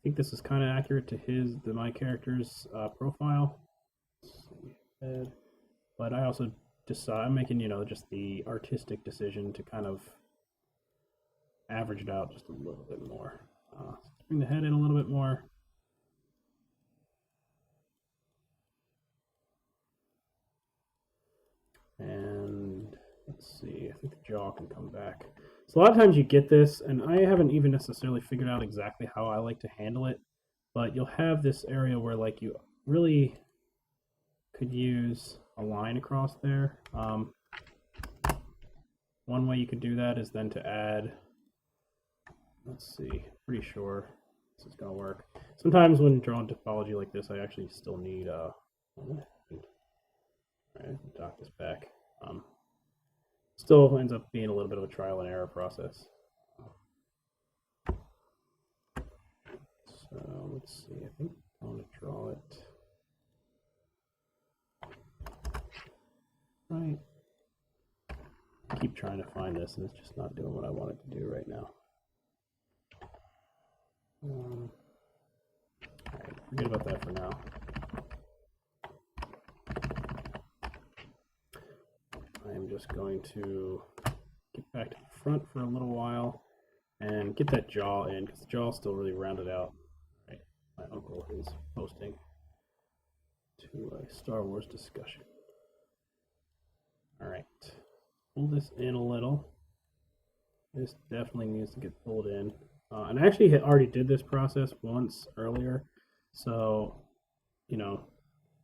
think this is kind of accurate to my character's profile. But I also decide, I'm making, just the artistic decision to kind of average it out just a little bit more. Bring the head in a little bit more. And let's see, I think the jaw can come back. So a lot of times you get this, and I haven't even necessarily figured out exactly how I like to handle it, but you'll have this area where like you really could use a line across there. One way you could do that is then to add, let's see, pretty sure this is going to work. Sometimes when drawing topology like this, I actually still need Alright, dock this back. Still ends up being a little bit of a trial and error process. So let's see, I think I want to draw it. right. I keep trying to find this, and it's just not doing what I want it to do right now. All right, forget about that for now. I am just going to get back to the front for a little while and get that jaw in, because the jaw is still really rounded out. Right. My uncle is posting to a Star Wars discussion. All right, pull this in a little. This definitely needs to get pulled in. And I actually already did this process once earlier, so, you know,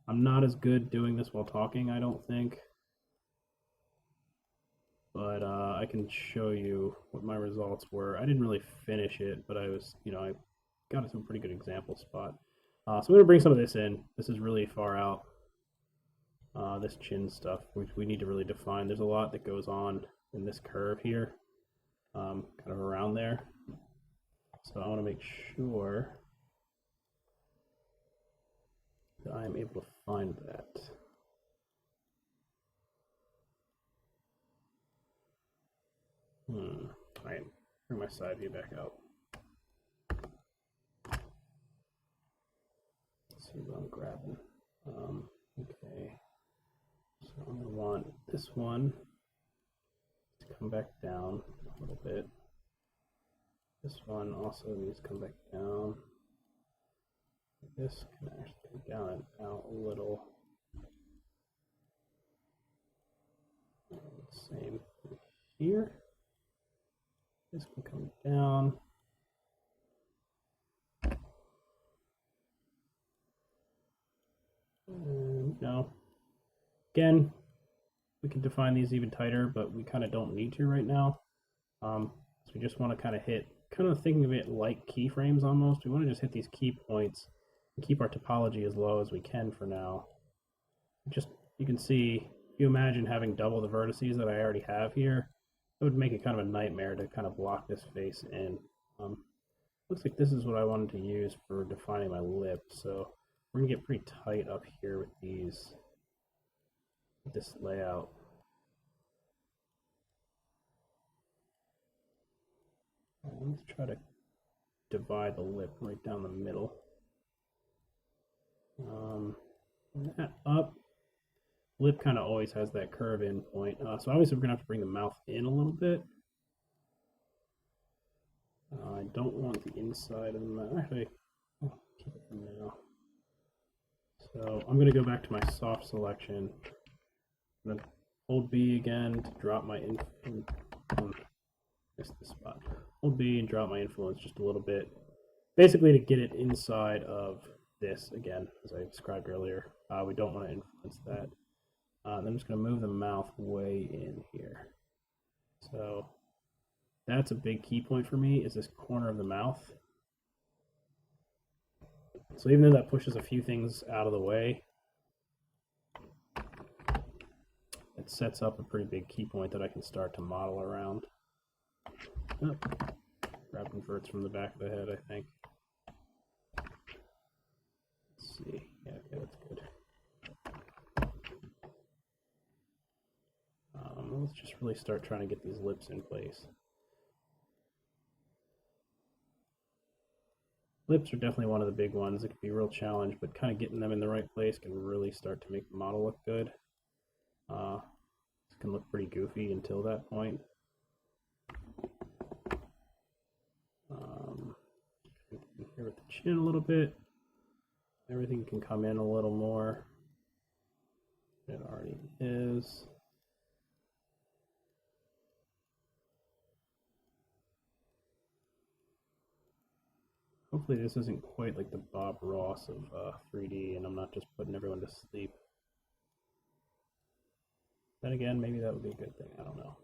I'm not as good doing this while talking, I don't think. But I can show you what my results were. I didn't really finish it, but I was, I got it to a pretty good example spot. So I'm going to bring some of this in. This is really far out. This chin stuff, which we need to really define. There's a lot that goes on in this curve here, kind of around there. So I want to make sure that I am able to find that. All right, bring my side view back out. Let's see what I'm grabbing. Okay, so I'm going to want this one to come back down a little bit. This one also needs to come back down. This can actually come down and out a little. Same here. This can come down. And again, we can define these even tighter, but we kind of don't need to right now. So we just want to kind of hit, thinking of it like keyframes almost. We want to just hit these key points and keep our topology as low as we can for now. You can see, if you imagine having double the vertices that I already have here, it would make it kind of a nightmare to kind of block this face in. Looks like this is what I wanted to use for defining my lip, so we're gonna get pretty tight up here with this layout. Let's try to divide the lip right down the middle. That up. Lip kind of always has that curve in point. So obviously we're gonna have to bring the mouth in a little bit. I don't want the inside of the mouth. Actually, I'll keep it for now. So I'm gonna go back to my soft selection. I'm gonna hold B again to drop my missed the spot. Hold B and drop my influence just a little bit, basically to get it inside of this again, as I described earlier. We don't want to influence that. Then I'm just going to move the mouth way in here. So that's a big key point for me, is this corner of the mouth. So even though that pushes a few things out of the way, it sets up a pretty big key point that I can start to model around. Oh, grab inverts from the back of the head, I think. Let's see. Yeah, okay, that's good. Let's just really start trying to get these lips in place. Lips are definitely one of the big ones. It can be a real challenge, but kind of getting them in the right place can really start to make the model look good. This can look pretty goofy until that point. Here with the chin a little bit. Everything can come in a little more. It already is. Hopefully this isn't quite like the Bob Ross of 3D and I'm not just putting everyone to sleep. Then again, maybe that would be a good thing. I don't know.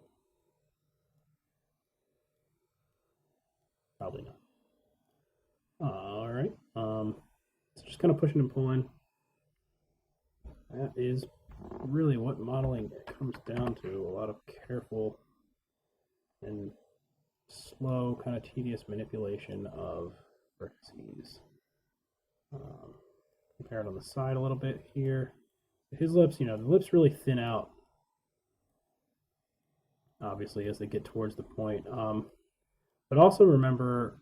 Probably not. All right. So just kind of pushing and pulling. That is really what modeling comes down to. A lot of careful and slow, kind of tedious manipulation of vertices. Compare it on the side a little bit here. His lips, the lips really thin out obviously, as they get towards the point. But also remember,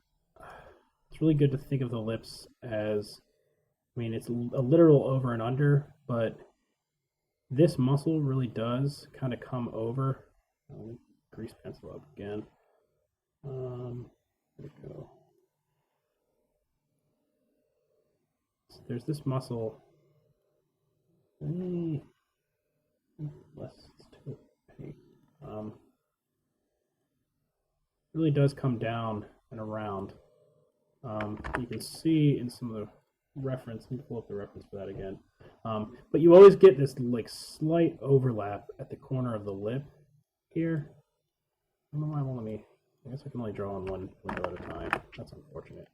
it's really good to think of the lips as, I mean, it's a literal over and under, but this muscle really does kind of come over. Let me grease pencil up again. There we go. So there's this muscle. Less, it's too opaque. Really does come down and around. You can see in some of the reference, let me pull up the reference for that again. But you always get this like slight overlap at the corner of the lip here. I don't know why it won't let me, I guess I can only draw on one window at a time. That's unfortunate.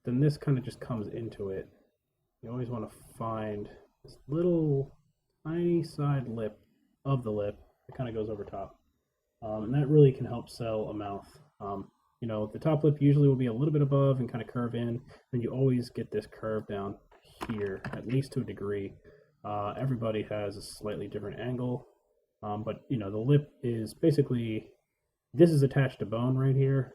Then this kind of just comes into it. You always want to find this little tiny side lip of the lip that kind of goes over top. And that really can help sell a mouth. You know, the top lip usually will be a little bit above and kind of curve in, and you always get this curve down here, at least to a degree. Everybody has a slightly different angle, but you know, the lip is basically, this is attached to bone right here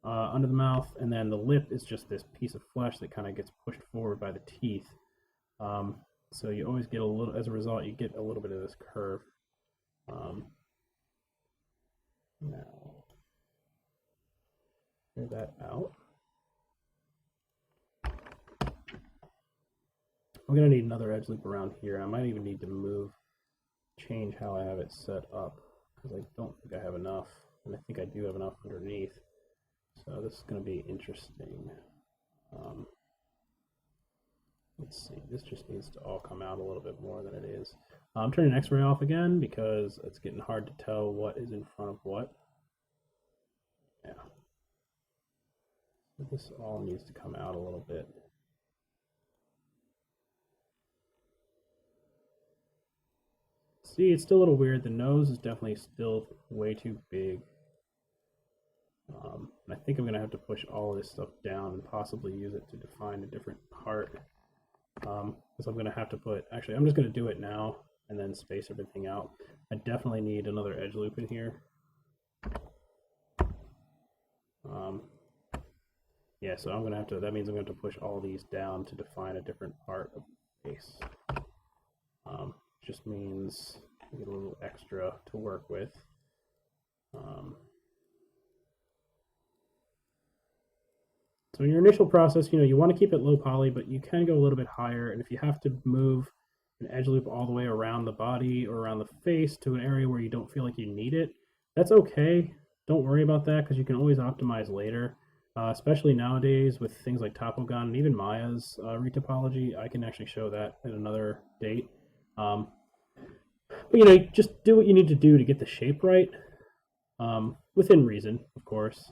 under the mouth, and then the lip is just this piece of flesh that kind of gets pushed forward by the teeth. So you always get a little, as a result, you get a little bit of this curve. Now, clear that out. I'm going to need another edge loop around here. I might even need to change how I have it set up, because I don't think I have enough, and I think I do have enough underneath. So this is going to be interesting. Let's see, this just needs to all come out a little bit more than it is. I'm turning X-ray off again because it's getting hard to tell what is in front of what. Yeah. So this all needs to come out a little bit. See, it's still a little weird. The nose is definitely still way too big. And I think I'm going to have to push all of this stuff down and possibly use it to define a different part. Because I'm going to have to put, actually, I'm just going to do it now and then space everything out. I definitely need another edge loop in here. Yeah, so I'm going to have to, that means I'm going to have to push all these down to define a different part of the face. Just means I get a little extra to work with. So in your initial process, you know, you want to keep it low poly, but you can go a little bit higher. And if you have to move an edge loop all the way around the body or around the face to an area where you don't feel like you need it, that's okay. Don't worry about that, because you can always optimize later. Especially nowadays with things like Topogon and even Maya's retopology. I can actually show that at another date. But you know, just do what you need to do to get the shape right, within reason, of course.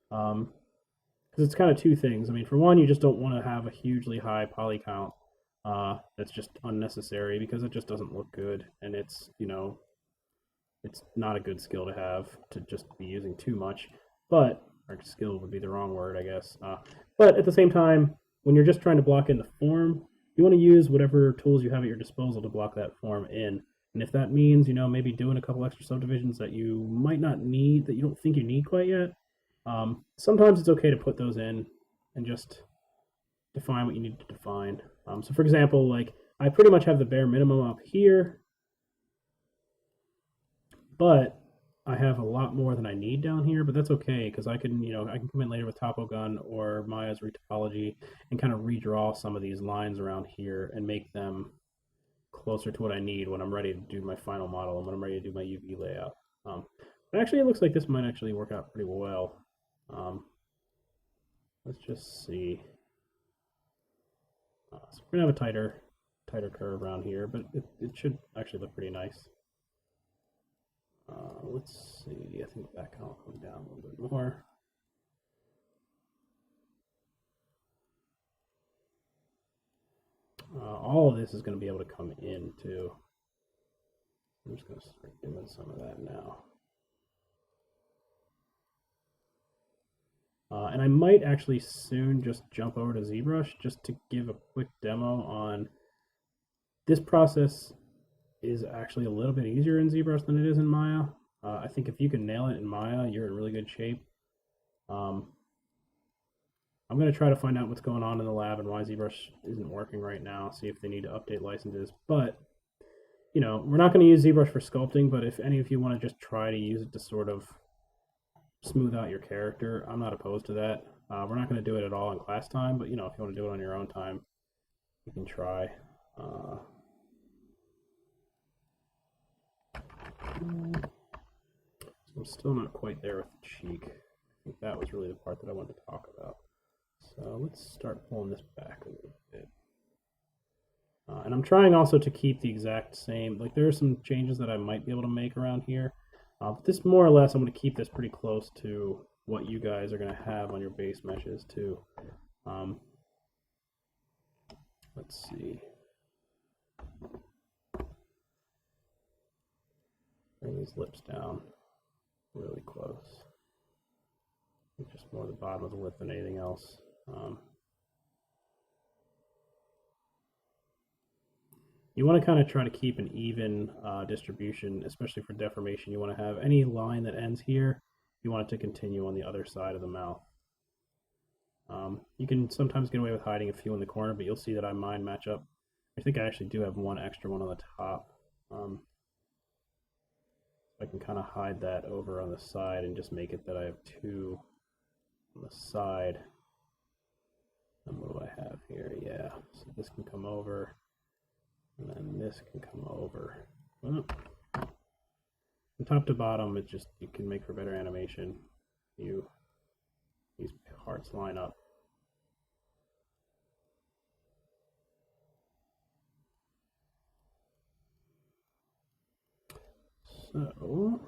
Because it's kind of two things. I mean, for one, you just don't want to have a hugely high poly count. That's just unnecessary, because it just doesn't look good, and it's, you know, it's not a good skill to have, to just be using too much. But, or skill would be the wrong word, I guess. But at the same time, when you're just trying to block in the form, you want to use whatever tools you have at your disposal to block that form in. And if that means, you know, maybe doing a couple extra subdivisions that you might not need, that you don't think you need quite yet, sometimes it's okay to put those in and just define what you need to define. So for example, like, I pretty much have the bare minimum up here, but I have a lot more than I need down here, but that's okay, because I can, you know, I can come in later with Topogon or Maya's retopology and kind of redraw some of these lines around here and make them closer to what I need when I'm ready to do my final model and when I'm ready to do my UV layout. But actually, it looks like this might actually work out pretty well. Let's just see. So we're gonna have a tighter curve around here, but it should actually look pretty nice. Let's see, I think that can all come down a little bit more. All of this is going to be able to come in too. I'm just going to start doing some of that now. And I might actually soon just jump over to ZBrush just to give a quick demo on this process. is actually a little bit easier in ZBrush than it is in Maya. I think if you can nail it in Maya, you're in really good shape. I'm going to try to find out what's going on in the lab and why ZBrush isn't working right now, see if they need to update licenses. But, you know, we're not going to use ZBrush for sculpting, but if any of you want to just try to use it to sort of smooth out your character, I'm not opposed to that. We're not going to do it at all in class time, but, you know, if you want to do it on your own time, you can try. I'm still not quite there with the cheek. I think that was really the part that I wanted to talk about. So let's start pulling this back a little bit. And I'm trying also to keep the exact same, like there are some changes that I might be able to make around here. But this more or less, I'm going to keep this pretty close to what you guys are going to have on your base meshes too. Let's see. Bring these lips down really close. Just more the bottom of the lip than anything else. You want to kind of try to keep an even distribution, especially for deformation. You want to have any line that ends here, you want it to continue on the other side of the mouth. You can sometimes get away with hiding a few in the corner, but you'll see that mine match up. I think I actually do have one extra one on the top. I can kind of hide that over on the side and just make it that I have two on the side. And what do I have here? Yeah, so this can come over, and then this can come over. Well, from top to bottom, it just, you can make for better animation. These parts line up. So,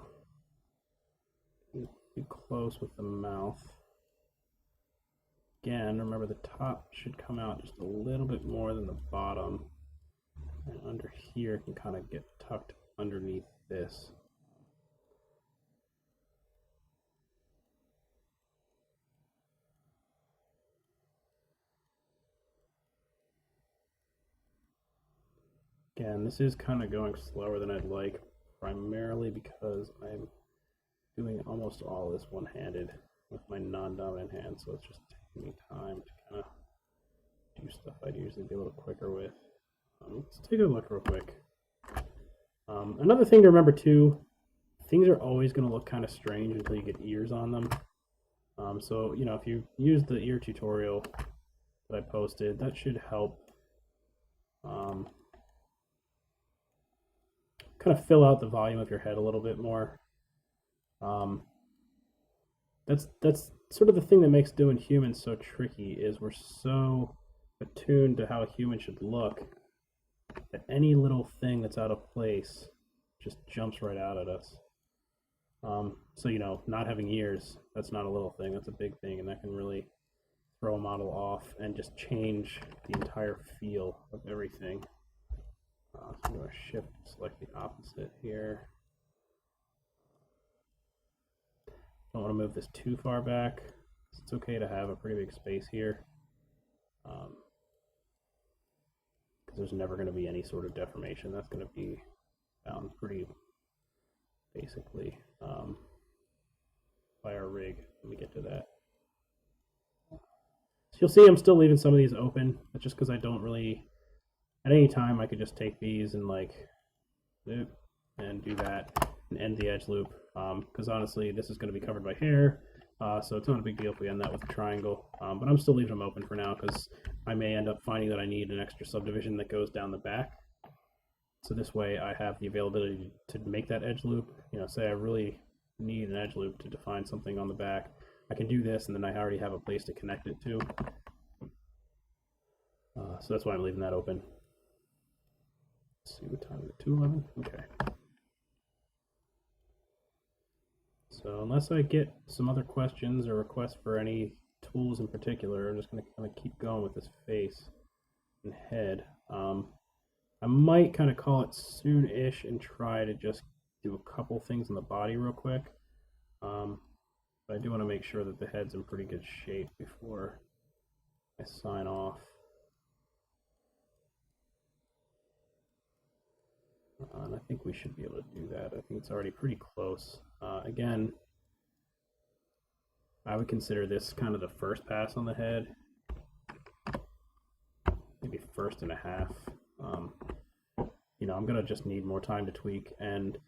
be close with the mouth. Again, remember the top should come out just a little bit more than the bottom. And under here can kind of get tucked underneath this. Again, this is kind of going slower than I'd like, primarily because I'm doing almost all this one-handed with my non-dominant hand, so it's just taking me time to kind of do stuff I'd usually be a little quicker with. Let's take a look real quick. Another thing to remember too, things are always going to look kind of strange until you get ears on them. So, you know, if you use the ear tutorial that I posted, that should help kind of fill out the volume of your head a little bit more. That's sort of the thing that makes doing humans so tricky, is we're so attuned to how a human should look that any little thing that's out of place just jumps right out at us. So, you know, not having ears, that's not a little thing, that's a big thing, and that can really throw a model off and just change the entire feel of everything. So I'm going to shift, select the opposite here. Don't want to move this too far back. It's okay to have a pretty big space here, because there's never going to be any sort of deformation. That's going to be found pretty basically by our rig when we get to that. So you'll see I'm still leaving some of these open. That's just because I don't really, at any time I could just take these and like and do that and end the edge loop, because honestly this is going to be covered by hair, so it's not a big deal if we end that with a triangle, but I'm still leaving them open for now because I may end up finding that I need an extra subdivision that goes down the back. So this way I have the availability to make that edge loop. You know, say I really need an edge loop to define something on the back, I can do this and then I already have a place to connect it to. So that's why I'm leaving that open. Let's see, what time is it? 2:11? Okay. So unless I get some other questions or requests for any tools in particular, I'm just going to kind of keep going with this face and head. I might kind of call it soon-ish and try to just do a couple things in the body real quick. But I do want to make sure that the head's in pretty good shape before I sign off. And I think we should be able to do that. I think it's already pretty close. Again, I would consider this kind of the first pass on the head. Maybe first and a half. You know, I'm going to just need more time to tweak. And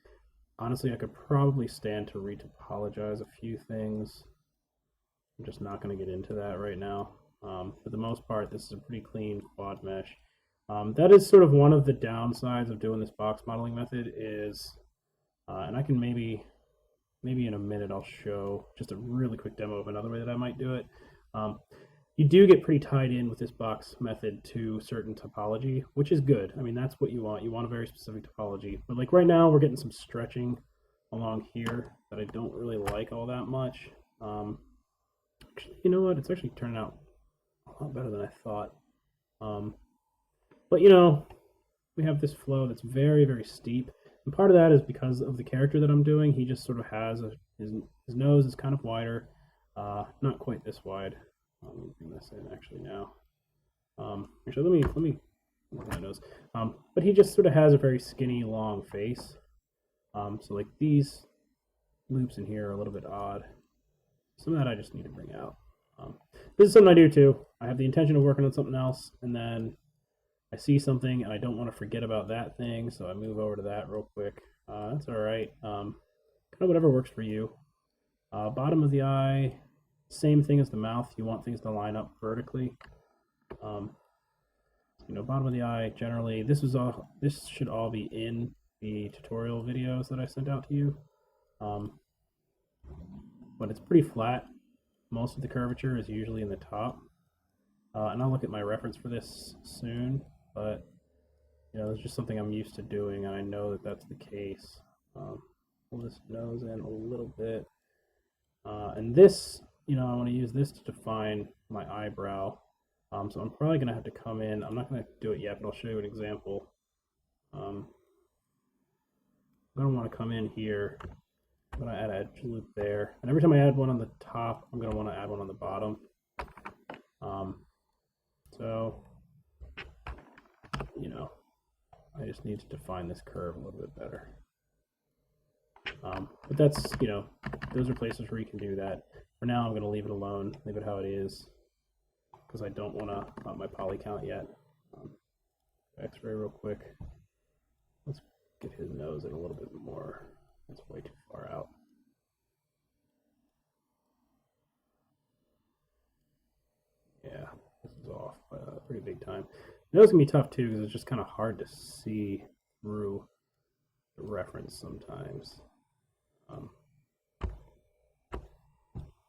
honestly, I could probably stand to retopologize a few things. I'm just not going to get into that right now. For the most part, this is a pretty clean quad mesh. That is sort of one of the downsides of doing this box modeling method is, and I can maybe in a minute I'll show just a really quick demo of another way that I might do it. You do get pretty tied in with this box method to certain topology, which is good. I mean, that's what you want. You want a very specific topology. But like right now, we're getting some stretching along here that I don't really like all that much. Actually, you know what? It's actually turning out a lot better than I thought. But you know, we have this flow that's very, very steep. And part of that is because of the character that I'm doing. He just sort of has his nose is kind of wider, not quite this wide. Let me bring this in actually now. Actually, let me look at my nose. But he just sort of has a very skinny, long face. So like these loops in here are a little bit odd. Some of that I just need to bring out. This is something I do too. I have the intention of working on something else, and then I see something and I don't want to forget about that thing, so I move over to that real quick. That's all right. Kind of whatever works for you. Bottom of the eye. Same thing as the mouth. You want things to line up vertically. You know, bottom of the eye. Generally, this should all be in the tutorial videos that I sent out to you. But it's pretty flat. Most of the curvature is usually in the top. And I'll look at my reference for this soon. But you know, it's just something I'm used to doing, and I know that that's the case. Pull this nose in a little bit, and this. You know, I want to use this to define my eyebrow. So I'm probably going to have to come in. I'm not going to do it yet, but I'll show you an example. I'm going to want to come in here. I'm going to add an edge loop there. And every time I add one on the top, I'm going to want to add one on the bottom. So, you know, I just need to define this curve a little bit better. But that's, you know, those are places where you can do that. For now, I'm going to leave it alone, leave it how it is, because I don't want to up my poly count yet. X-ray real quick. Let's get his nose in a little bit more. That's way too far out. Yeah, this is off by a pretty big time. It's going to be tough too, because it's just kind of hard to see through the reference sometimes.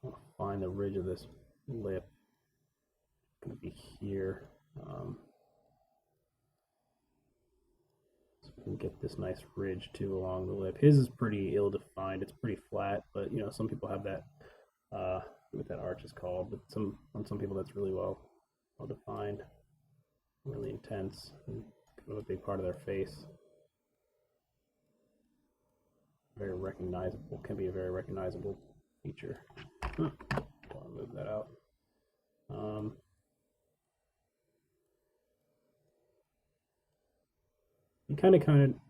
I'll find the ridge of this lip. It's going to be here. So we can get this nice ridge too along the lip. His is pretty ill-defined. It's pretty flat, but you know, some people have that. What that arch is called, but on some people that's really well defined, really intense, and kind of a big part of their face. Very recognizable, can be a very recognizable feature. I'll move that out. You kind of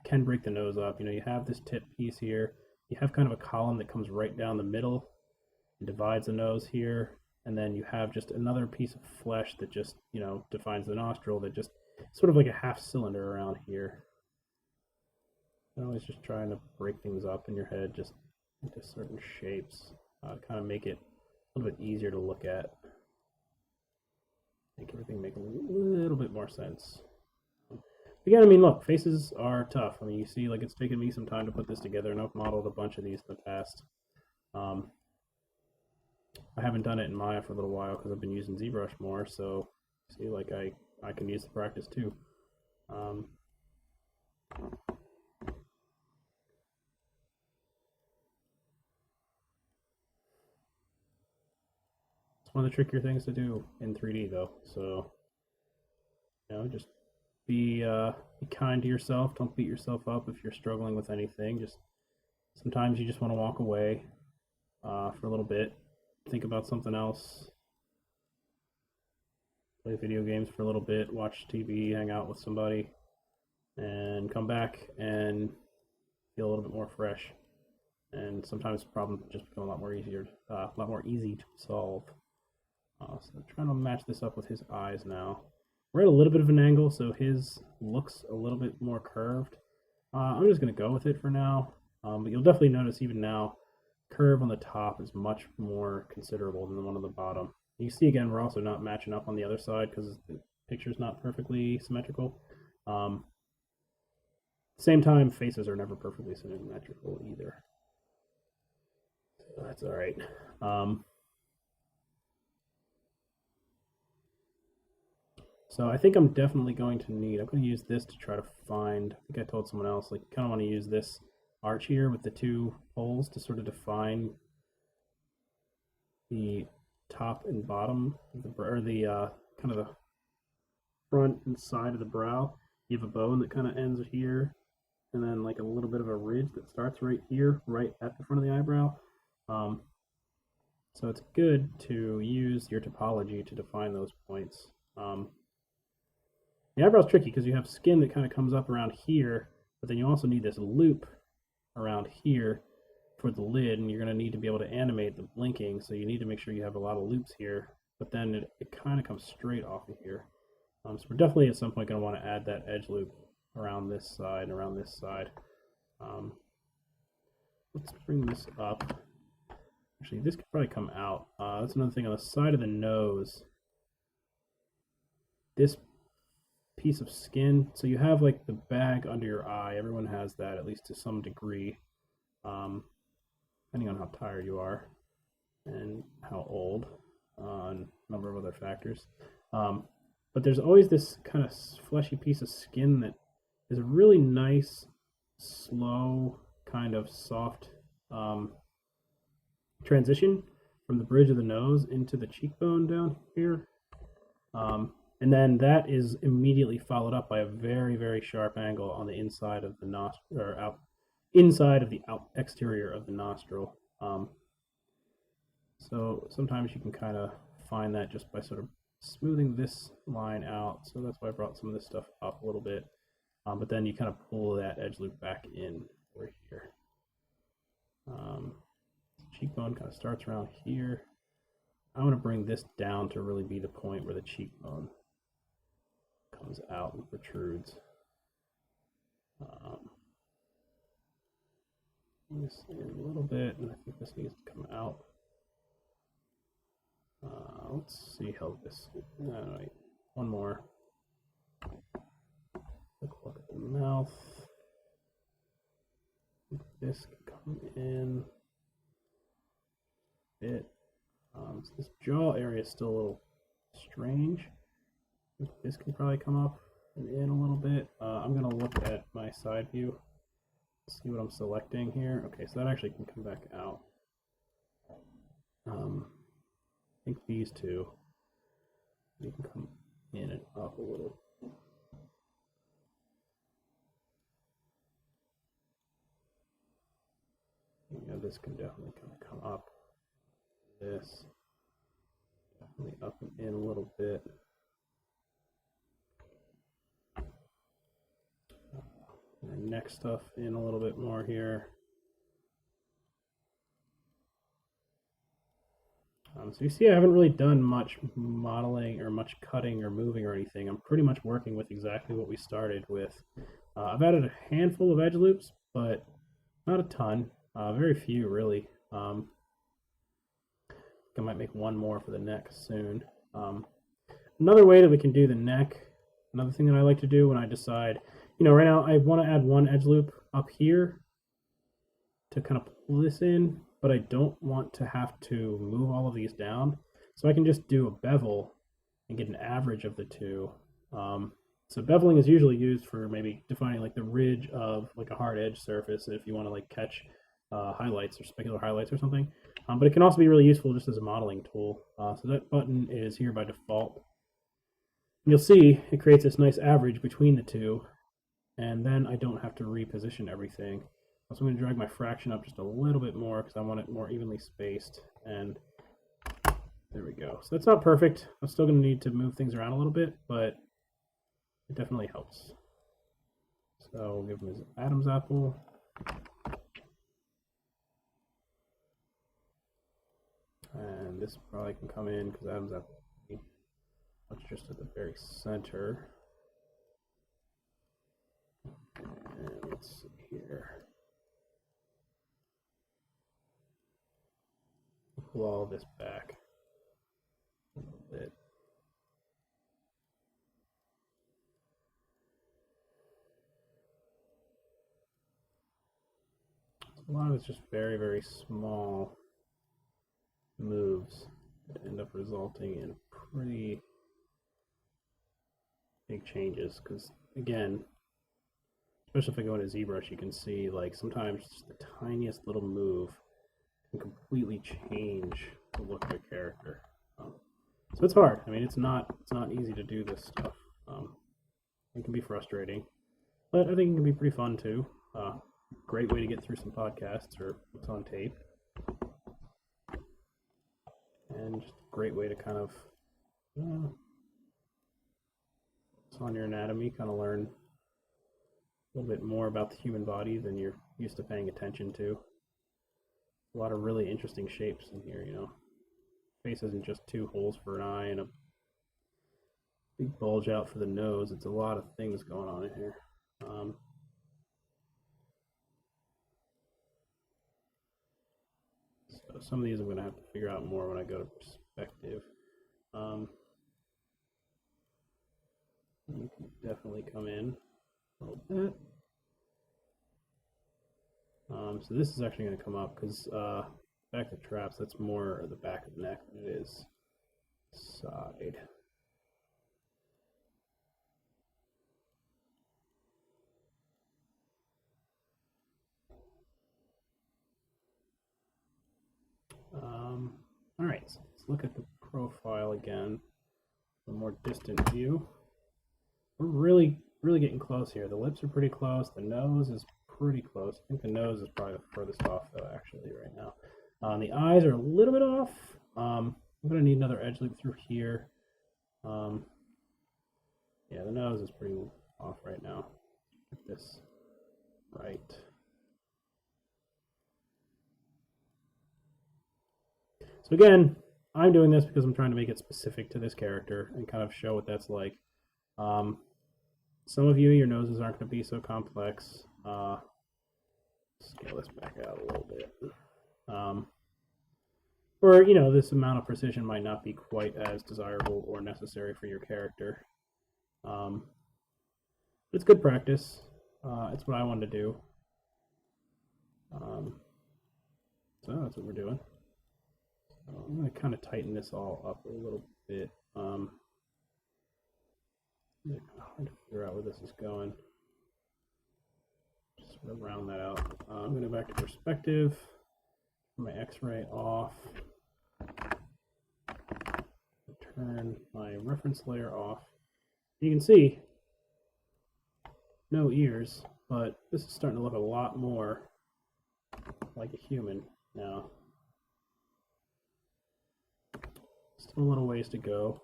can break the nose up. You know, you have this tip piece here. You have kind of a column that comes right down the middle and divides the nose here, and then you have just another piece of flesh that just, you know, defines the nostril that just sort of like a half cylinder around here. I'm always just trying to break things up in your head just into certain shapes, kind of make it a little bit easier to look at. Make everything make a little bit more sense. Again, I mean, look, faces are tough. I mean, you see, like, it's taken me some time to put this together, and I've modeled a bunch of these in the past. I haven't done it in Maya for a little while because I've been using ZBrush more, so see, like, I can use the practice too. It's one of the trickier things to do in 3D, though, so, you know, just be kind to yourself. Don't beat yourself up if you're struggling with anything. Just sometimes you just want to walk away for a little bit, think about something else, play video games for a little bit, watch TV, hang out with somebody. and come back and feel a little bit more fresh. And sometimes problems just become a lot more easy to solve. So trying to match this up with his eyes now. We're at a little bit of an angle, so his looks a little bit more curved. I'm just going to go with it for now, but you'll definitely notice even now, curve on the top is much more considerable than the one on the bottom. You see again, we're also not matching up on the other side because the picture's not perfectly symmetrical. Same time, faces are never perfectly symmetrical either. So that's all right. So I think I'm definitely going to use this to try to find, I think I told someone else, like, kind of want to use this arch here with the two holes to sort of define the top and bottom of the, or the kind of the front and side of the brow. You have a bone that kind of ends here, and then like a little bit of a ridge that starts right here, right at the front of the eyebrow. So it's good to use your topology to define those points. The eyebrow's tricky because you have skin that kind of comes up around here, but then you also need this loop around here for the lid, and you're going to need to be able to animate the blinking, so you need to make sure you have a lot of loops here, but then it kind of comes straight off of here. So we're definitely at some point going to want to add that edge loop around this side and around this side. Let's bring this up. Actually, this could probably come out. That's another thing on the side of the nose. This piece of skin, so you have like the bag under your eye. Everyone has that, at least to some degree, depending on how tired you are and how old, and a number of other factors. But there's always this kind of fleshy piece of skin that is a really nice, slow, kind of soft transition from the bridge of the nose into the cheekbone down here. And then that is immediately followed up by a very, very sharp angle on the inside of the nostril, or inside of the exterior of the nostril. So sometimes you can kind of find that just by sort of smoothing this line out. So that's why I brought some of this stuff up a little bit. But then you kind of pull that edge loop back in over here. Cheekbone kind of starts around here. I want to bring this down to really be the point where the cheekbone comes out and protrudes. This in a little bit, and I think this needs to come out. Let's see how this. Wait, one more. Look at the mouth. This can come in a bit. So this jaw area is still a little strange. This can probably come up and in a little bit. I'm going to look at my side view, see what I'm selecting here. Okay, so that actually can come back out. I think these two, you can come in and up a little. Yeah, this can definitely kind of come up. This definitely up and in a little bit. Neck stuff in a little bit more here. So you see I haven't really done much modeling or much cutting or moving or anything. I'm pretty much working with exactly what we started with. I've added a handful of edge loops, but not a ton. Very few, really. I might make one more for the neck soon. Another way that we can do the neck, another thing that I like to do when I decide, right now I want to add one edge loop up here to kind of pull this in, but I don't want to have to move all of these down. So I can just do a bevel and get an average of the two. So beveling is usually used for maybe defining like the ridge of like a hard edge surface if you want to like catch highlights or specular highlights or something. But it can also be really useful just as a modeling tool. So that button is here by default. And you'll see it creates this nice average between the two, and then I don't have to reposition everything. So I'm going to drag my fraction up just a little bit more because I want it more evenly spaced, and there we go. So that's not perfect. I'm still going to need to move things around a little bit, but it definitely helps. So we'll give him his Adam's apple. And this probably can come in because Adam's apple is just at the very center. And let's see here. Pull all this back a little bit. A lot of it's just very, very small moves that end up resulting in pretty big changes. Because again, especially if I go into ZBrush, you can see like sometimes just the tiniest little move can completely change the look of a character. So it's hard. I mean, it's not easy to do this stuff. It can be frustrating, but I think it can be pretty fun too. Great way to get through some podcasts or what's on tape, and just a great way to kind of focus on your anatomy, kind of learn a little bit more about the human body than you're used to paying attention to. A lot of really interesting shapes in here, you know. Face isn't just two holes for an eye and a big bulge out for the nose. It's a lot of things going on in here. So some of these I'm going to have to figure out more when I go to perspective. You can definitely come in a little bit. So this is actually going to come up because back to traps, that's more the back of the neck than it is side. All right, so let's look at the profile again, a more distant view. We're really getting close here. The lips are pretty close. The nose is pretty close. I think the nose is probably the furthest off, though, actually, right now. The eyes are a little bit off. I'm going to need another edge loop through here. Yeah, the nose is pretty off right now. Get this right. So again, I'm doing this because I'm trying to make it specific to this character and kind of show what that's like. Some of you, your noses aren't going to be so complex. Scale this back out a little bit. Or, you know, this amount of precision might not be quite as desirable or necessary for your character. But it's good practice. It's what I wanted to do. So that's what we're doing. I'm going to kind of tighten this all up a little bit. It's hard to figure out where this is going. Just sort of round that out. I'm going to go back to perspective. My X-ray off. Turn my reference layer off. You can see no ears, but this is starting to look a lot more like a human now. Still a little ways to go.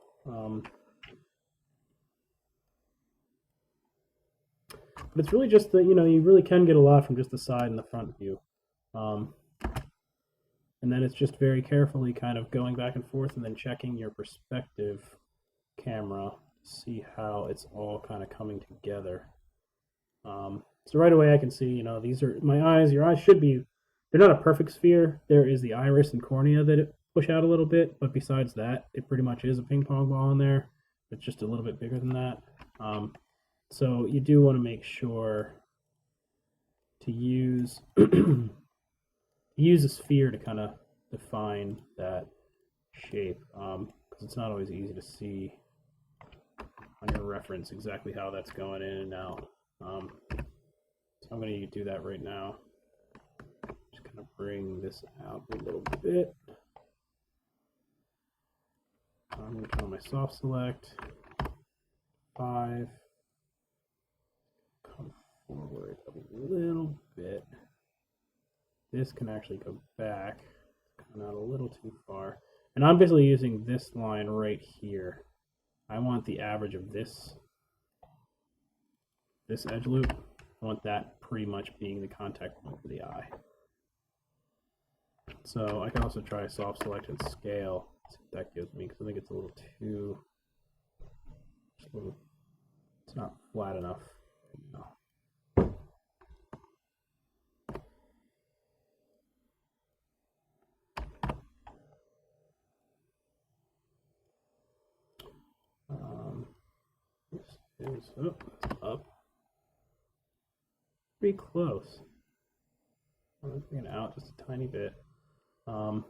But it's really just that, you know, you really can get a lot from just the side and the front view. And then it's just very carefully kind of going back and forth and then checking your perspective camera to see how it's all kind of coming together. So right away I can see, you know, these are my eyes. Your eyes should be, they're not a perfect sphere. There is the iris and cornea that it push out a little bit, but besides that, it pretty much is a ping pong ball in there. It's just a little bit bigger than that. So you do want to make sure to use use a sphere to kind of define that shape, because it's not always easy to see on your reference exactly how that's going in and out. So I'm going to do that right now. Just kind of bring this out a little bit. I'm going to turn on my soft select. 5. Come forward a little bit. This can actually go back. Come out a little too far. And I'm basically using this line right here. I want the average of this edge loop I want that pretty much being the contact point for the eye. So I can also try soft select and scale, see what that gives me, because I think it's a little too, it's not flat enough. No. This is up. Pretty close. I'm going to bring it out just a tiny bit. Then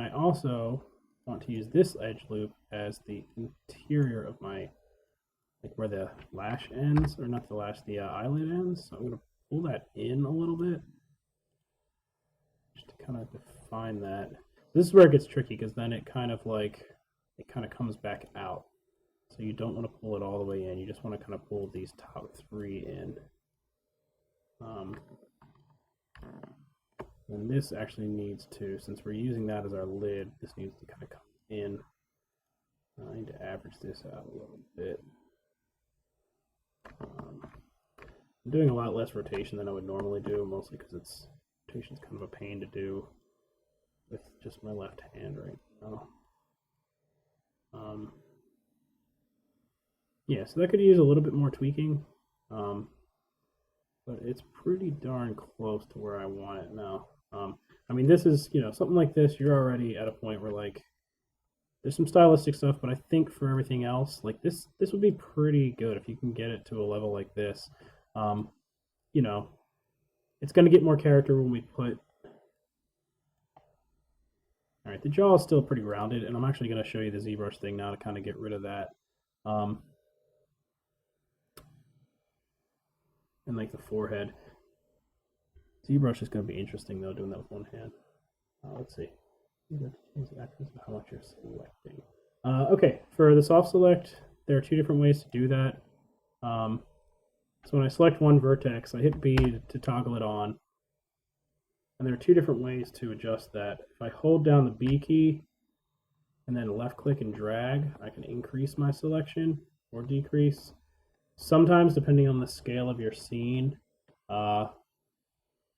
I also want to use this edge loop as the interior of my, like where the lash ends, or not the lash, the eyelid ends. So I'm going to pull that in a little bit, just to kind of define that. This is where it gets tricky, because then it kind of comes back out. So you don't want to pull it all the way in. You just want to kind of pull these top three in. And this actually needs to, since we're using that as our lid, this needs to kind of come in. I need to average this out a little bit. I'm doing a lot less rotation than I would normally do, mostly because rotation's kind of a pain to do with just my left hand right now. Yeah, so that could use a little bit more tweaking, but it's pretty darn close to where I want it now. I mean, this is, something like this, you're already at a point where, like, there's some stylistic stuff, but I think for everything else, like, this would be pretty good if you can get it to a level like this. It's going to get more character when we put... All right, the jaw is still pretty rounded, and I'm actually going to show you the ZBrush thing now to kind of get rid of that. And like the forehead. ZBrush is going to be interesting though, doing that with one hand. Let's see. Change the accents of how much you're selecting. Okay, for the soft select, there are two different ways to do that. So when I select one vertex, I hit B to toggle it on. And there are two different ways to adjust that. If I hold down the B key and then left click and drag, I can increase my selection or decrease. Sometimes, depending on the scale of your scene,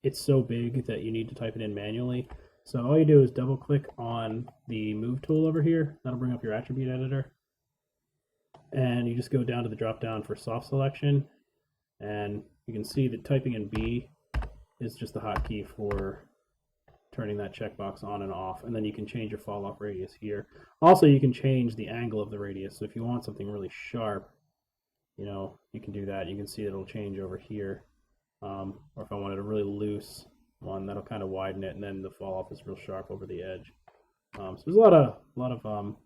it's so big that you need to type it in manually. So all you do is double click on the move tool over here. That'll bring up your attribute editor. And you just go down to the drop down for soft selection. And you can see that typing in B is just the hotkey for turning that checkbox on and off. And then you can change your fall off radius here. Also, you can change the angle of the radius. So if you want something really sharp, you can do that. You can see it'll change over here. Or if I wanted a really loose one, that'll kind of widen it, and then the fall off is real sharp over the edge. So there's a lot of you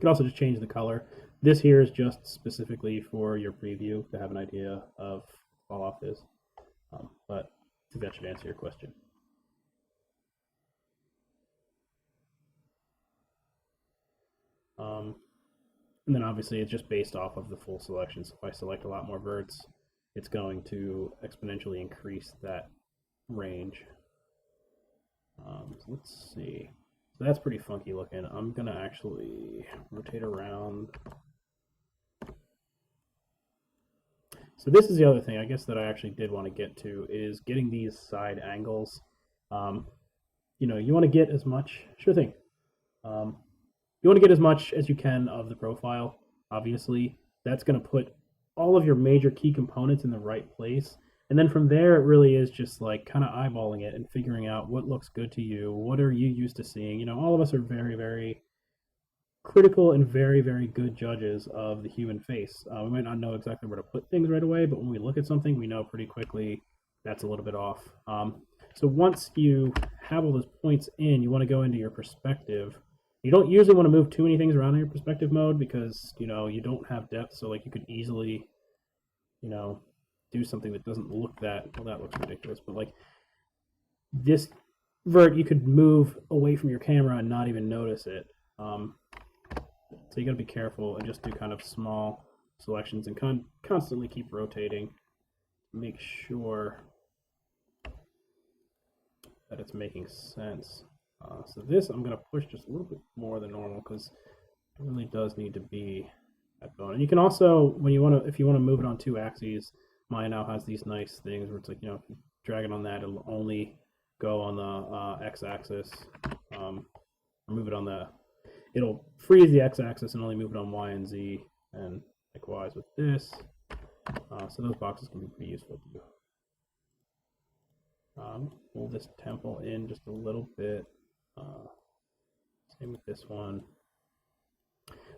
can also just change the color. This here is just specifically for your preview to have an idea of fall off is. But I think that should answer your question. And then obviously it's just based off of the full selection. So if I select a lot more verts, it's going to exponentially increase that range. So let's see. So that's pretty funky looking. I'm going to actually rotate around. So this is the other thing, I guess, that I actually did want to get to, is getting these side angles. You want to get as much, sure thing. You want to get as much as you can of the profile, obviously. That's going to put all of your major key components in the right place. And then from there, it really is just like kind of eyeballing it and figuring out what looks good to you. What are you used to seeing? All of us are very, very critical and very, very good judges of the human face. We might not know exactly where to put things right away, but when we look at something, we know pretty quickly that's a little bit off. So once you have all those points in, you want to go into your perspective. You don't usually want to move too many things around in your perspective mode because, you don't have depth. So like you could easily, do something that doesn't look that, well, that looks ridiculous. But like this vert, you could move away from your camera and not even notice it. So you got to be careful and just do kind of small selections and constantly keep rotating. Make sure that it's making sense. So this I'm going to push just a little bit more than normal because it really does need to be that bone. And you can also, when you want to, if you want to move it on 2 axes, Maya now has these nice things where it's like, you know, if you drag it on that, it'll only go on the x-axis. Move it on the, it'll freeze the x-axis and only move it on y and z. And likewise with this. So those boxes can be pretty useful to do. Pull this temple in just a little bit. Same with this one.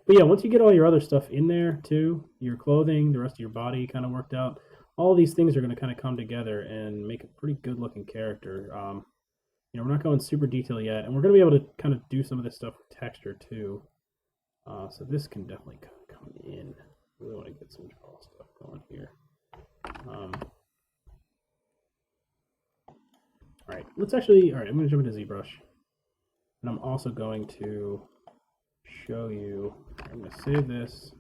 But yeah, once you get all your other stuff in there too, your clothing, the rest of your body kind of worked out, all these things are going to kind of come together and make a pretty good looking character. You know, we're not going super detail yet, and we're going to be able to kind of do some of this stuff with texture too. So this can definitely come in. I really want to get some draw stuff going here. All right, let's actually, all right, I'm going to jump into ZBrush. And I'm also going to show you, I'm going to save this,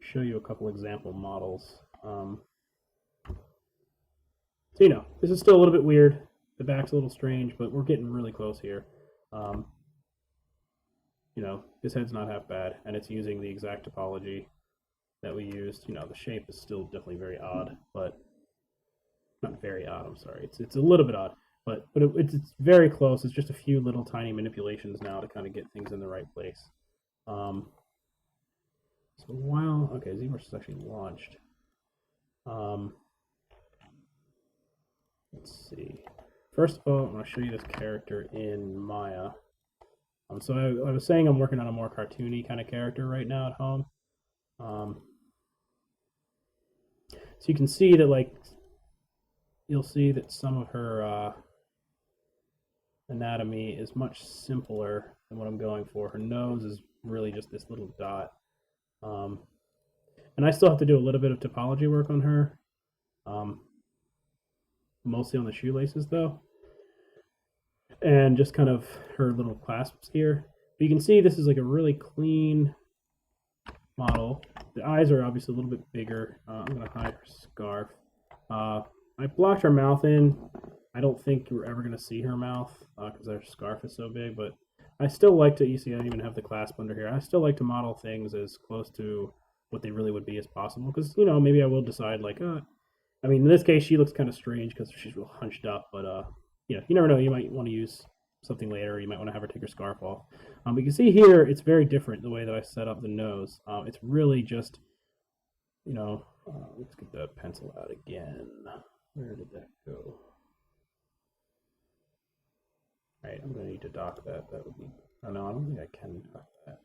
show you a couple example models. So, you know, this is still a little bit weird. The back's a little strange, but we're getting really close here. You know, this head's not half bad, and it's using the exact topology that we used. You know, the shape is still definitely very odd, but not very odd, I'm sorry. It's a little bit odd, but it's very close. It's just a few little tiny manipulations now to kind of get things in the right place. So while, okay, ZBrush is actually launched. Let's see. First of all, I'm going to show you this character in Maya. So I was saying I'm working on a more cartoony kind of character right now at home. So you can see that, like, you'll see that some of her anatomy is much simpler than what I'm going for. Her nose is really just this little dot. And I still have to do a little bit of topology work on her. Mostly on the shoelaces though. And just kind of her little clasps here. But you can see this is like a really clean model. The eyes are obviously a little bit bigger. I'm going to hide her scarf. I blocked her mouth in. I don't think we're ever going to see her mouth because her scarf is so big, but I still like to, you see I don't even have the clasp under here. I still like to model things as close to what they really would be as possible because, you know, maybe I will decide like, I mean, in this case, she looks kind of strange because she's real hunched up, but, you know, you never know. You might want to use something later. You might want to have her take her scarf off. But you can see here, it's very different the way that I set up the nose. It's really just, you know, let's get the pencil out again. Where did that go? All right, I'm going to need to dock that. That would be, oh no, I don't think I can dock that.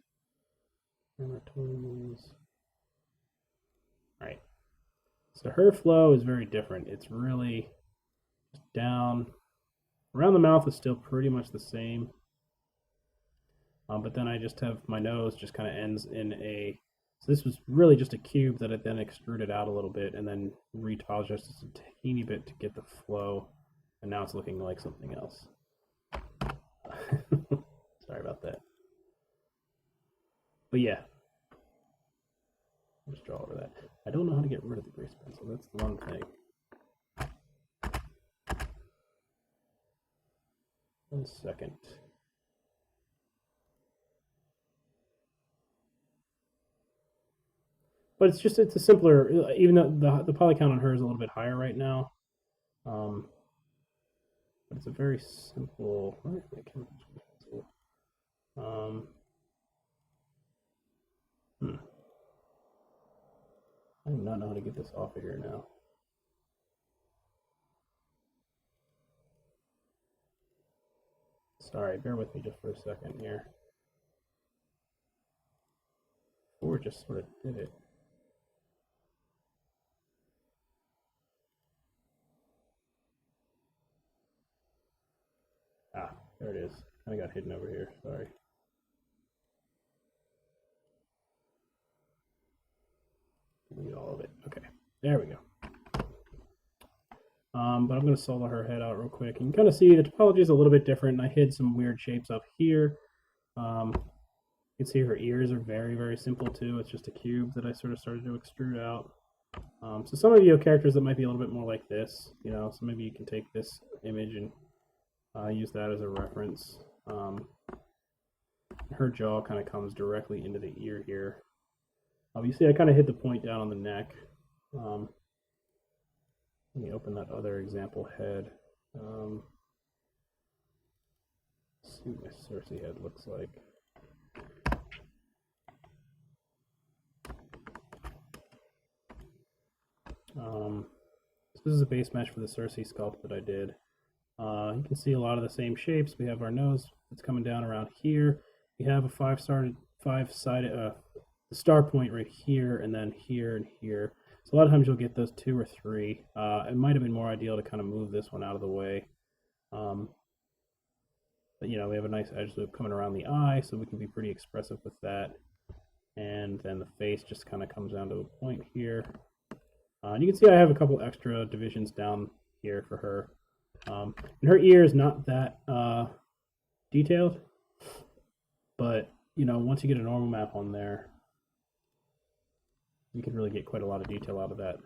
Camera tools. All right. So her flow is very different. It's really down. Around the mouth is still pretty much the same. But then I just have my nose just kind of ends in a, so this was really just a cube that I then extruded out a little bit and then retopologed just a teeny bit to get the flow. And now it's looking like something else. Sorry about that. But yeah. I'll just draw over that. I don't know how to get rid of the grease pencil. That's the one thing. 1 second. But it's just, it's a simpler, even though the poly count on her is a little bit higher right now. But it's a very simple, I do not know how to get this off of here now. Sorry, bear with me just for a second here. Or just sort of did it. Ah, there it is. I got hidden over here, sorry. Delete all of it. Okay, there we go. But I'm going to solo her head out real quick. You can kind of see the topology is a little bit different. I hid some weird shapes up here. You can see her ears are very, very simple too. It's just a cube that I sort of started to extrude out. So some of you have characters that might be a little bit more like this, you know, so maybe you can take this image and use that as a reference. Her jaw kind of comes directly into the ear here. You see I kind of hit the point down on the neck. Let me open that other example head. Let's see what my Cersei head looks like. This is a base mesh for the Cersei sculpt that I did. You can see a lot of the same shapes. We have our nose that's coming down around here. We have a five-sided the star point right here, and then here and here. So a lot of times you'll get those 2 or 3. It might have been more ideal to kind of move this one out of the way. But you know, we have a nice edge loop coming around the eye, so we can be pretty expressive with that. And then the face just kind of comes down to a point here. And you can see I have a couple extra divisions down here for her. And her ear is not that detailed, but you know, once you get a normal map on there, you can really get quite a lot of detail out of that.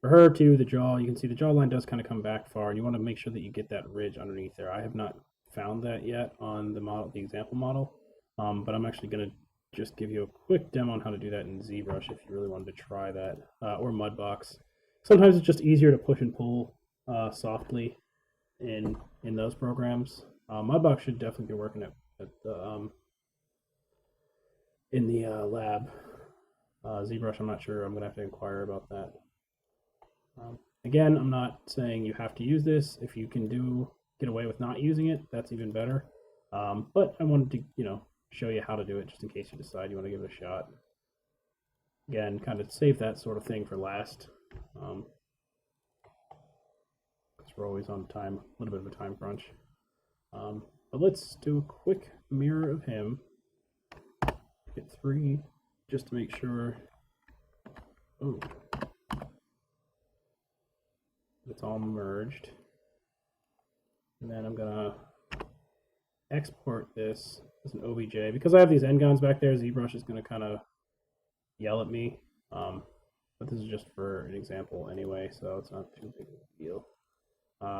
For her too, the jaw, you can see the jawline does kind of come back far, and you want to make sure that you get that ridge underneath there. I have not found that yet on the model, the example model, but I'm actually going to just give you a quick demo on how to do that in ZBrush if you really wanted to try that, or Mudbox. Sometimes it's just easier to push and pull softly in those programs. Mudbox should definitely be working at the in the lab. ZBrush, I'm not sure. I'm going to have to inquire about that. Again, I'm not saying you have to use this. If you can get away with not using it, that's even better. But I wanted to, you know, show you how to do it just in case you decide you want to give it a shot. Again, kind of save that sort of thing for last. Because we're always on time, a little bit of a time crunch. But let's do a quick mirror of him. Hit 3 just to make sure. Oh. It's all merged. And then I'm gonna export this as an OBJ. Because I have these N-Gons back there, ZBrush is gonna kind of yell at me. But this is just for an example anyway, so it's not too big of a deal.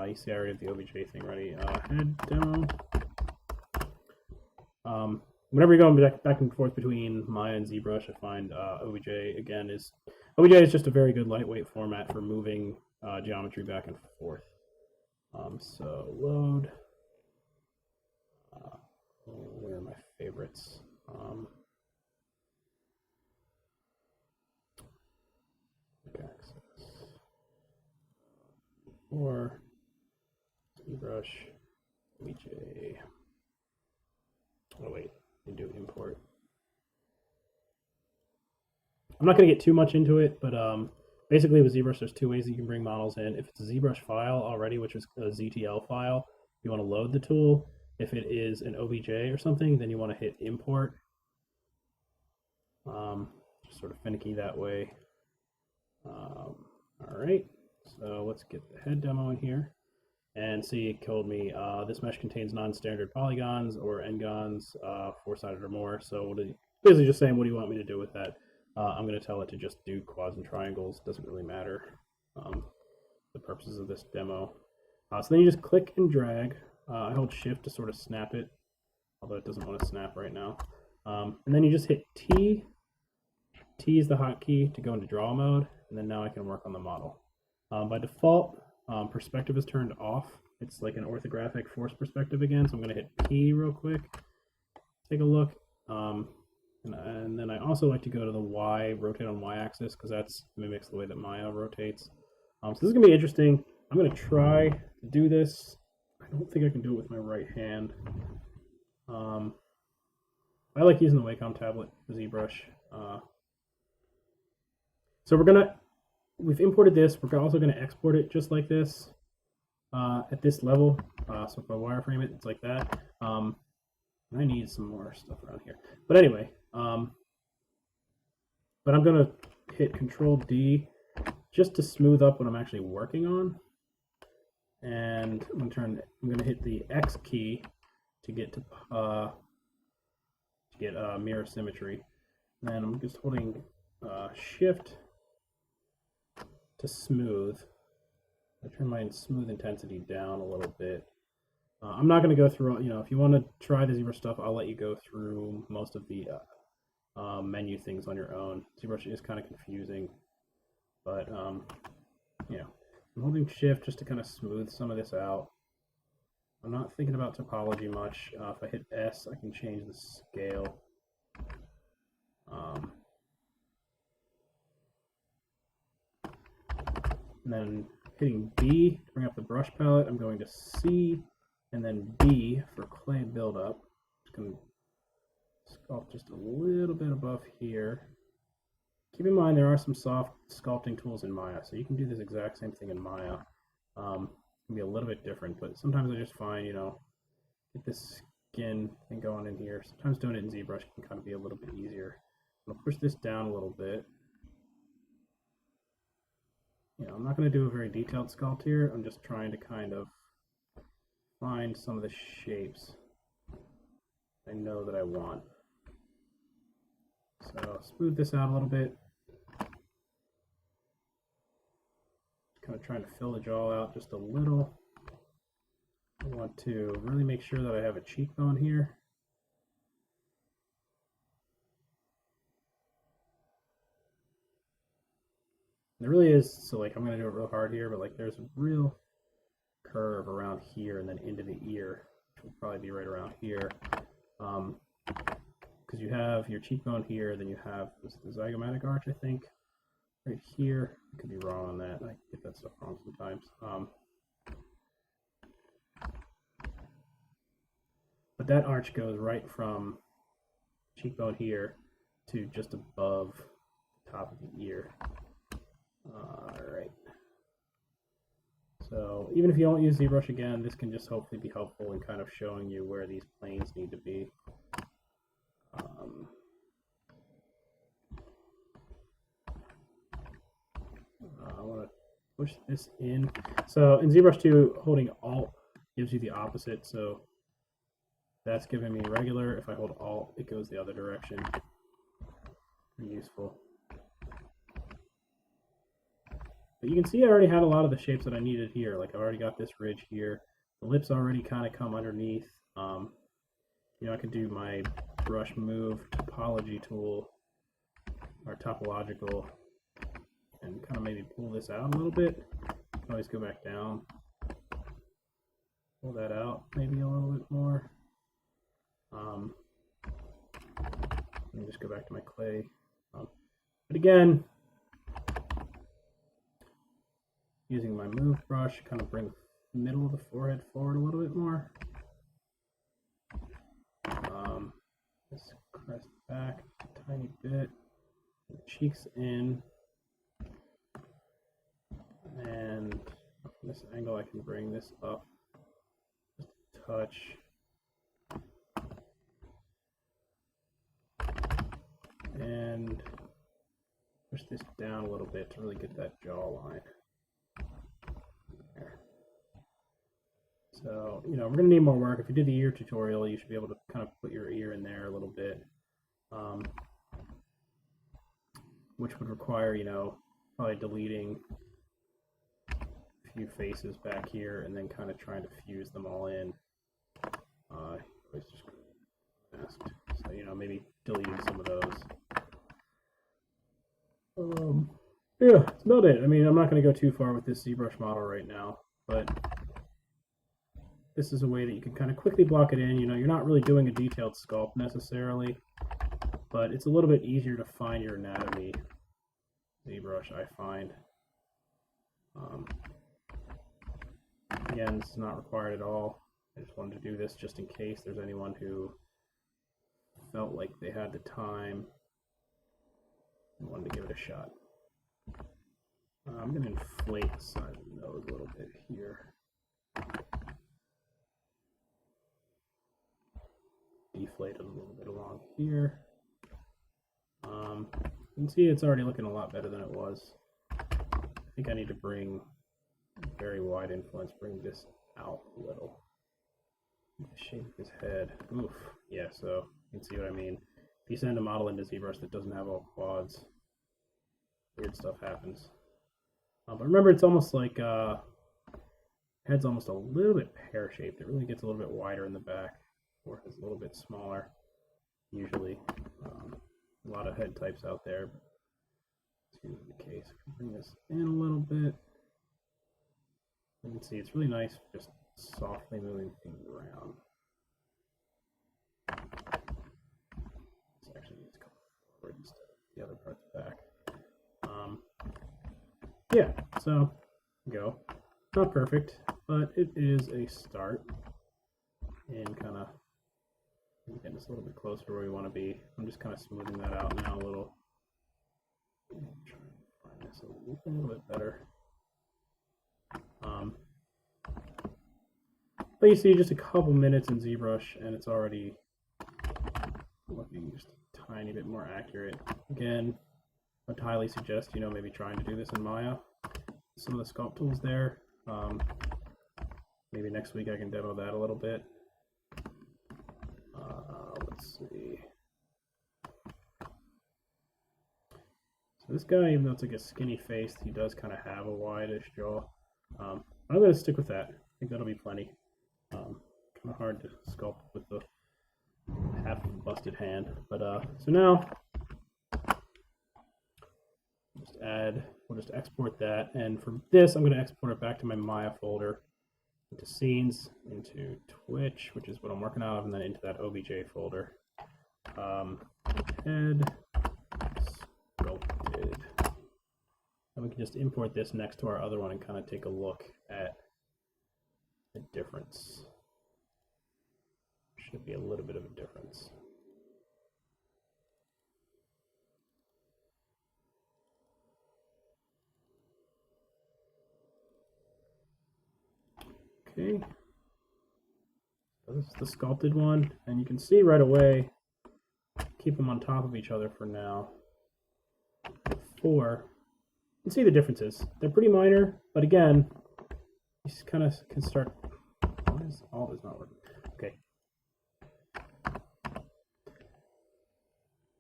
You see I already have the OBJ thing ready. Head demo. Whenever you're going back and forth between Maya and ZBrush, I find OBJ is just a very good lightweight format for moving geometry back and forth. So load. Where are my favorites? Access. Or ZBrush, OBJ. Oh wait, I do import. I'm not going to get too much into it, but basically with ZBrush, there's 2 ways that you can bring models in. If it's a ZBrush file already, which is a ZTL file, you want to load the tool. If it is an OBJ or something, then you want to hit import. Just sort of finicky that way. All right, so let's get the head demo in here. And see, it told me this mesh contains non-standard polygons or N-Gons, 4-sided or more. So basically just saying, what do you want me to do with that? I'm going to tell it to just do quads and triangles. Doesn't really matter the purposes of this demo. So then you just click and drag. I hold shift to sort of snap it, although it doesn't want to snap right now. And then you just hit T. T is the hotkey to go into draw mode, and then now I can work on the model. By default, perspective is turned off. It's like an orthographic force perspective again, so I'm going to hit P real quick. Take a look. And then I also like to go to the Y, rotate on Y-axis, because that mimics the way that Maya rotates. So this is going to be interesting. I'm going to try to do this. I don't think I can do it with my right hand. I like using the Wacom tablet for ZBrush. So we've imported this. We're also going to export it just like this at this level. So if I wireframe it, it's like that. I need some more stuff around here. But anyway, but I'm going to hit Control D just to smooth up what I'm actually working on. And I'm going to hit the X key to get mirror symmetry. And then I'm just holding Shift to smooth. I turn my smooth intensity down a little bit. I'm not going to go through, if you want to try the ZBrush stuff, I'll let you go through most of the menu things on your own. ZBrush is kind of confusing, but, I'm holding shift just to kind of smooth some of this out. I'm not thinking about topology much. If I hit S, I can change the scale. And then hitting B to bring up the brush palette, I'm going to C and then B for clay buildup. Just going to sculpt just a little bit above here. Keep in mind there are some soft sculpting tools in Maya, so you can do this exact same thing in Maya. It can be a little bit different, but sometimes I just find, get this skin thing going in here. Sometimes doing it in ZBrush can kind of be a little bit easier. I'm going to push this down a little bit. I'm not going to do a very detailed sculpt here. I'm just trying to kind of find some of the shapes I know that I want. So smooth this out a little bit. Kind of trying to fill the jaw out just a little. I want to really make sure that I have a cheekbone here. There really is, so like I'm going to do it real hard here, but like there's a real curve around here and then into the ear, which will probably be right around here. Because you have your cheekbone here, then you have the zygomatic arch, I think, right here. I could be wrong on that. I get that stuff wrong sometimes. But that arch goes right from cheekbone here to just above the top of the ear. Alright. So even if you don't use ZBrush again, this can just hopefully be helpful in kind of showing you where these planes need to be. I want to push this in. So in ZBrush 2, holding Alt gives you the opposite. So that's giving me regular. If I hold Alt, it goes the other direction. Pretty useful. But you can see I already had a lot of the shapes that I needed here. Like I've already got this ridge here. The lips already kind of come underneath. I could do my brush move topology tool or topological and kind of maybe pull this out a little bit. Always go back down. Pull that out maybe a little bit more. Let me just go back to my clay. But again, using my move brush, kind of bring the middle of the forehead forward a little bit more. Just crest back a tiny bit. The cheeks in. And from this angle, I can bring this up just a touch. And push this down a little bit to really get that jawline. There. So, we're going to need more work. If you did the ear tutorial, you should be able to kind of put your ear in there a little bit, which would require, probably deleting a few faces back here and then kind of trying to fuse them all in. So, maybe deleting some of those. Yeah, that's about it. I mean, I'm not going to go too far with this ZBrush model right now, but this is a way that you can kind of quickly block it in. You're not really doing a detailed sculpt necessarily, but it's a little bit easier to find your anatomy. ZBrush, I find. Again, this is not required at all. I just wanted to do this just in case there's anyone who felt like they had the time and wanted to give it a shot. I'm going to inflate the side of the nose a little bit here. Deflate it a little bit along here. You can see it's already looking a lot better than it was. I think I need to bring very wide influence, bring this out a little. The shape of his head. Oof. Yeah, so you can see what I mean. If you send a model into ZBrush that doesn't have all quads, weird stuff happens. But remember, it's almost like Head's almost a little bit pear-shaped. It really gets a little bit wider in the back, or is a little bit smaller, usually. A lot of head types out there, but it's usually the case. If we bring this in a little bit, you can see it's really nice, just softly moving things around. This actually needs to come forward instead of the other parts back. Yeah, so go. Not perfect, but it is a start. And kind of getting us a little bit closer where we want to be. I'm just kind of smoothing that out now a little. Try and find this a little bit better. But you see just a couple minutes in ZBrush and it's already looking just a tiny bit more accurate. Again, I would highly suggest, maybe trying to do this in Maya. Some of the sculpt tools there. Maybe next week I can demo that a little bit. Let's see. So this guy, even though it's like a skinny face, he does kind of have a wide-ish jaw. I'm going to stick with that. I think that'll be plenty. Kind of hard to sculpt with the half of a busted hand. But so now, we'll just export that. And for this, I'm going to export it back to my Maya folder, into scenes, into Twitch, which is what I'm working out of, and then into that OBJ folder. Head sculpted. And we can just import this next to our other one and kind of take a look at the difference. Should be a little bit of a difference. Okay, so this is the sculpted one, and you can see right away, keep them on top of each other for now. You can see the differences. They're pretty minor, but again, you just kind of can start. All is not working. Okay.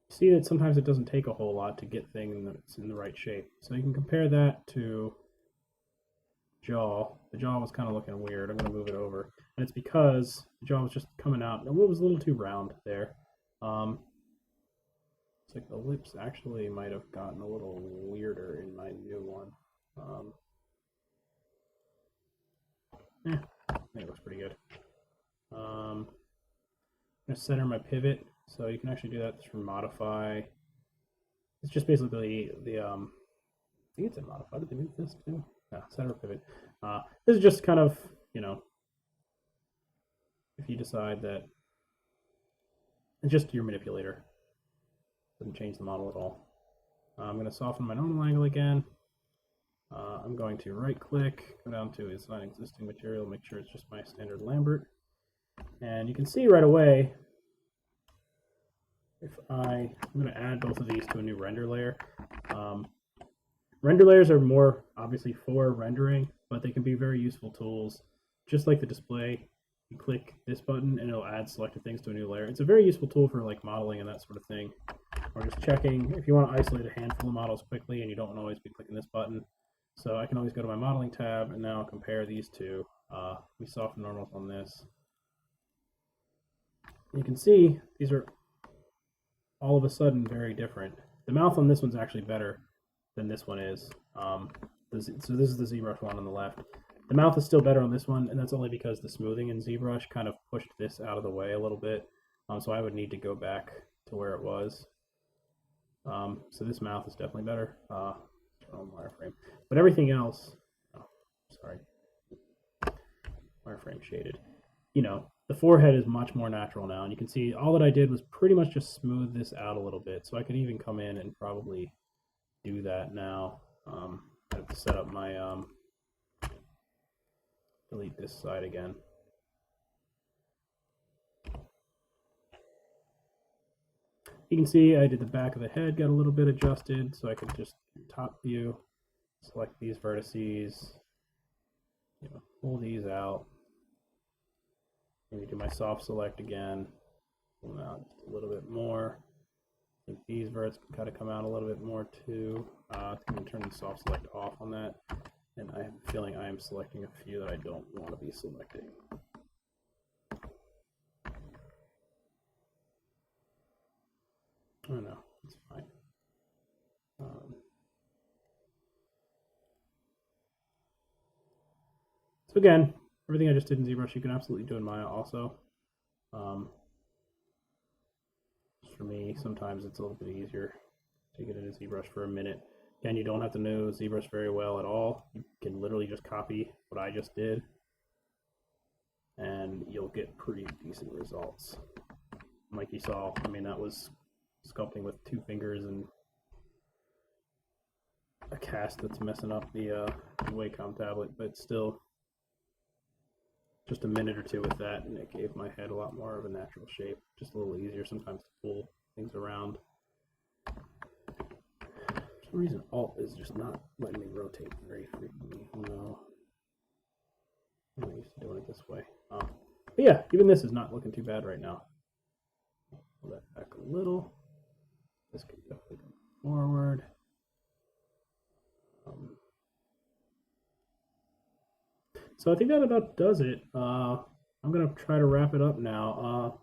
See that sometimes it doesn't take a whole lot to get things that's in the right shape. So you can compare that to jaw. The jaw was kind of looking weird. I'm going to move it over. And it's because the jaw was just coming out. And it was a little too round there. It's like the lips actually might have gotten a little weirder in my new one. I think it looks pretty good. I'm going to center my pivot. So you can actually do that through modify. It's just basically the, I think it's in modify. Did they move this too? Yeah, center pivot. This is just kind of, if you decide that it's just your manipulator. Doesn't change the model at all. I'm going to soften my normal angle again. I'm going to right click, go down to assign existing material, make sure it's just my standard Lambert. And you can see right away, I'm going to add both of these to a new render layer. Render layers are more obviously for rendering, but they can be very useful tools. Just like the display, you click this button and it'll add selected things to a new layer. It's a very useful tool for like modeling and that sort of thing. Or just checking if you want to isolate a handful of models quickly and you don't want to always be clicking this button. So I can always go to my modeling tab and now compare these two. We soften normals on this. You can see these are all of a sudden very different. The mouth on this one's actually better than this one is. So this is the ZBrush one on the left. The mouth is still better on this one, and that's only because the smoothing in ZBrush kind of pushed this out of the way a little bit. So I would need to go back to where it was. So this mouth is definitely better. Turn on wireframe. But everything else, wireframe shaded. The forehead is much more natural now, and you can see all that I did was pretty much just smooth this out a little bit. So I could even come in and probably do that now. I have to set up my delete this side again. You can see I did the back of the head, got a little bit adjusted, so I could just top view, select these vertices, pull these out. Maybe do my soft select again, pull them out just a little bit more. I think these verts can kind of come out a little bit more too. I'm going to turn the soft select off on that. and I have a feeling I am selecting a few that I don't want to be selecting. Oh no, it's fine. So again, everything I just did in ZBrush, you can absolutely do in Maya also. For me, sometimes it's a little bit easier to get into ZBrush for a minute. Again, you don't have to know ZBrush very well at all. You can literally just copy what I just did, and you'll get pretty decent results. Like you saw, I mean, that was sculpting with 2 fingers and a cast that's messing up the Wacom tablet, but still just a minute or two with that, and it gave my head a lot more of a natural shape. Just a little easier sometimes to pull things around. For some reason, Alt is just not letting me rotate very frequently. No, I'm not used to doing it this way. But yeah, even this is not looking too bad right now. Pull that back a little. This can definitely go forward. So I think that about does it. I'm gonna try to wrap it up now.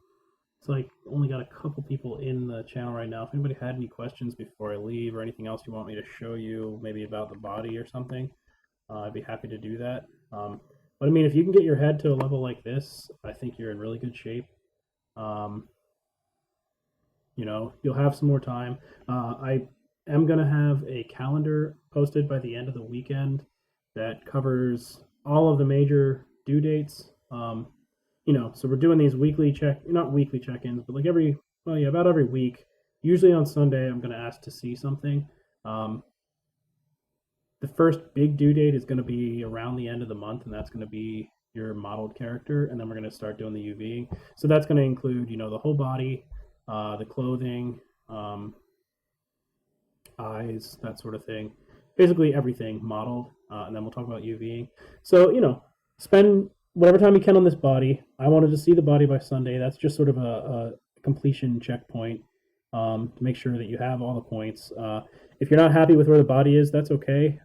It's like only got a couple people in the channel right now. If anybody had any questions before I leave or anything else you want me to show you, maybe about the body or something, I'd be happy to do that. But I mean, if you can get your head to a level like this, I think you're in really good shape. You know, you'll have some more time. I am going to have a calendar posted by the end of the weekend that covers all of the major due dates. You know, so we're doing these weekly not weekly check-ins, but like about every week. Usually on Sunday, I'm going to ask to see something. The first big due date is going to be around the end of the month, and that's going to be your modeled character, and then we're going to start doing the UVing. So that's going to include, you know, the whole body, the clothing, eyes, that sort of thing. Basically everything modeled, and then we'll talk about UVing. So, you know, spend whatever time you can on this body. I wanted to see the body by Sunday. That's just sort of a completion checkpoint to make sure that you have all the points. If you're not happy with where the body is, that's okay.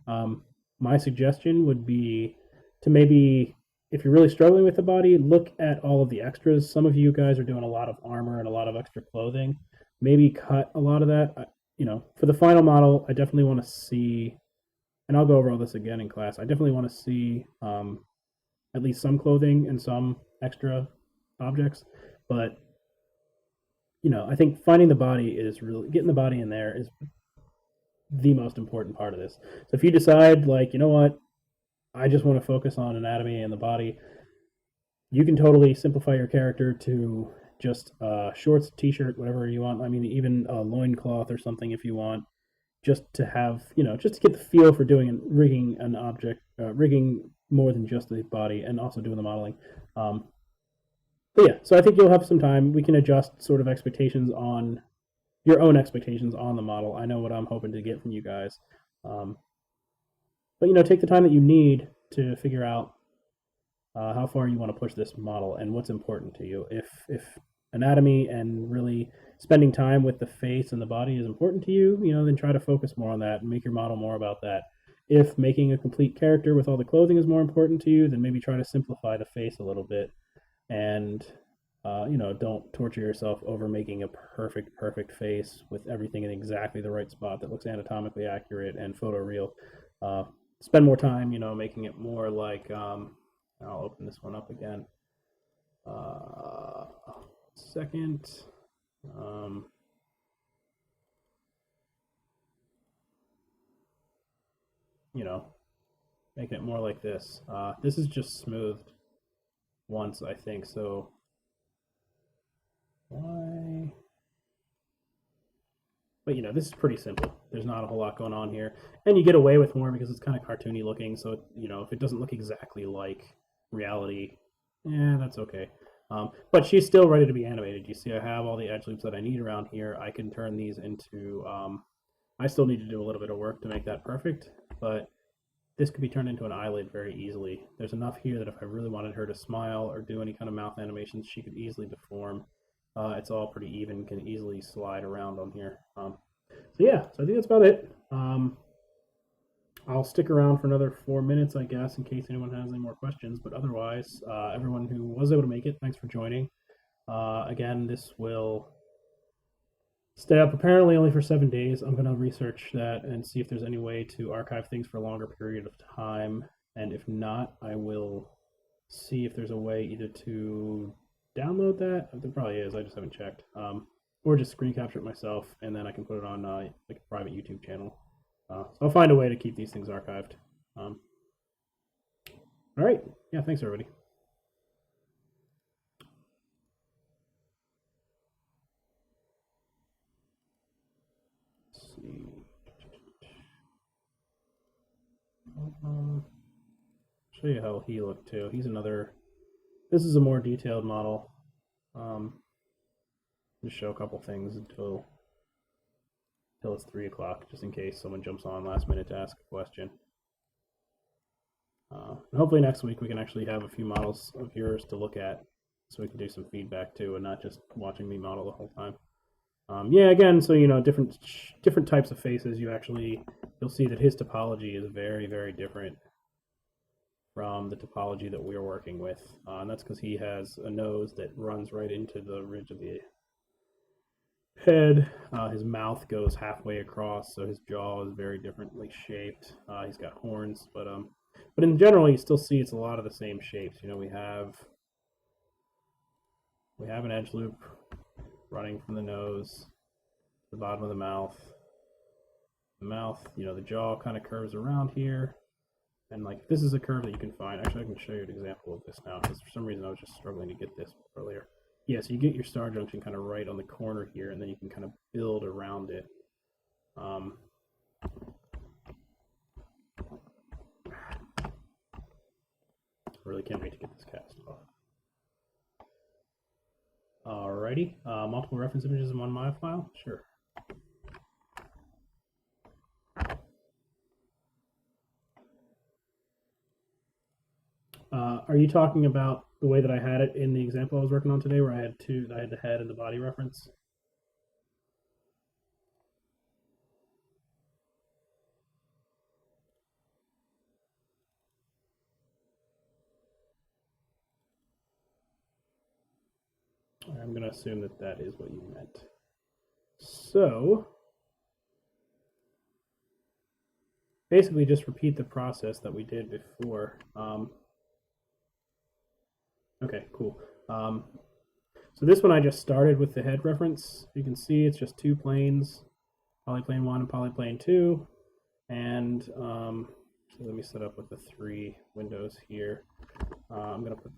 My suggestion would be to maybe, if you're really struggling with the body, look at all of the extras. Some of you guys are doing a lot of armor and a lot of extra clothing. Maybe cut a lot of that. You know, for the final model, I definitely want to see, and I'll go over all this again in class, I definitely want to see at least some clothing and some extra objects. But, you know, I think finding the body is really, getting the body in there is the most important part of this. So if you decide, like, you know what, I just want to focus on anatomy and the body, you can totally simplify your character to just shorts, t-shirt, whatever you want. I mean, even a loincloth or something if you want, just to have, you know, just to get the feel for doing rigging an object, rigging more than just the body, and also doing the modeling. But yeah, so I think you'll have some time. We can adjust sort of expectations on your own expectations on the model. I know what I'm hoping to get from you guys. But, you know, take the time that you need to figure out how far you want to push this model and what's important to you. If anatomy and really spending time with the face and the body is important to you, you know, then try to focus more on that and make your model more about that. If making a complete character with all the clothing is more important to you, then maybe try to simplify the face a little bit, and you know, don't torture yourself over making a perfect face with everything in exactly the right spot that looks anatomically accurate and photoreal. Spend more time, you know, making it more like, I'll open this one up again. Second. You know, making it more like this. This is just smoothed once, I think, so why? But, you know, this is pretty simple. There's not a whole lot going on here. And you get away with more because it's kind of cartoony looking, so, you know, if it doesn't look exactly like reality, yeah, that's okay. But she's still ready to be animated. You see I have all the edge loops that I need around here. I can turn these into, I still need to do a little bit of work to make that perfect, but this could be turned into an eyelid very easily. There's enough here that if I really wanted her to smile or do any kind of mouth animations, she could easily deform. It's all pretty even, can easily slide around on here. So yeah, so I think that's about it. I'll stick around for another 4 minutes, I guess, in case anyone has any more questions. But otherwise, everyone who was able to make it, thanks for joining. Again, this will stay up apparently only for 7 days. I'm going to research that and see if there's any way to archive things for a longer period of time. And if not, I will see if there's a way either to download that. There probably is. I just haven't checked. Or just screen capture it myself, and then I can put it on like a private YouTube channel. So I'll find a way to keep these things archived. All right. Yeah, thanks, everybody. Let's see. Show you how he looked, too. He's another... This is a more detailed model. Just show a couple things until it's 3 o'clock, just in case someone jumps on last minute to ask a question. Hopefully next week we can actually have a few models of yours to look at, so we can do some feedback too, and not just watching me model the whole time. Yeah, again, so different types of faces. You'll see that his topology is very, very different from the topology that we're working with, and that's because he has a nose that runs right into the ridge of the head. His mouth goes halfway across, so his jaw is very differently shaped. He's got horns, but in general, you still see it's a lot of the same shapes. We have an edge loop running from the nose to the bottom of the mouth. The mouth, the jaw kind of curves around here, and like this is a curve that you can find. Actually, I can show you an example of this now, because for some reason I was just struggling to get this earlier. Yeah, so you get your star junction kind of right on the corner here, and then you can kind of build around it. Really can't wait to get this cast off. Alrighty, multiple reference images in one MIA file? Sure. Are you talking about the way that I had it in the example I was working on today, where I had the head and the body reference? I'm going to assume that is what you meant. So, basically just repeat the process that we did before. Okay, cool. So this one I just started with the head reference. You can see it's just 2 planes, polyplane 1 and polyplane 2. And so let me set up with the 3 windows here. I'm going to put,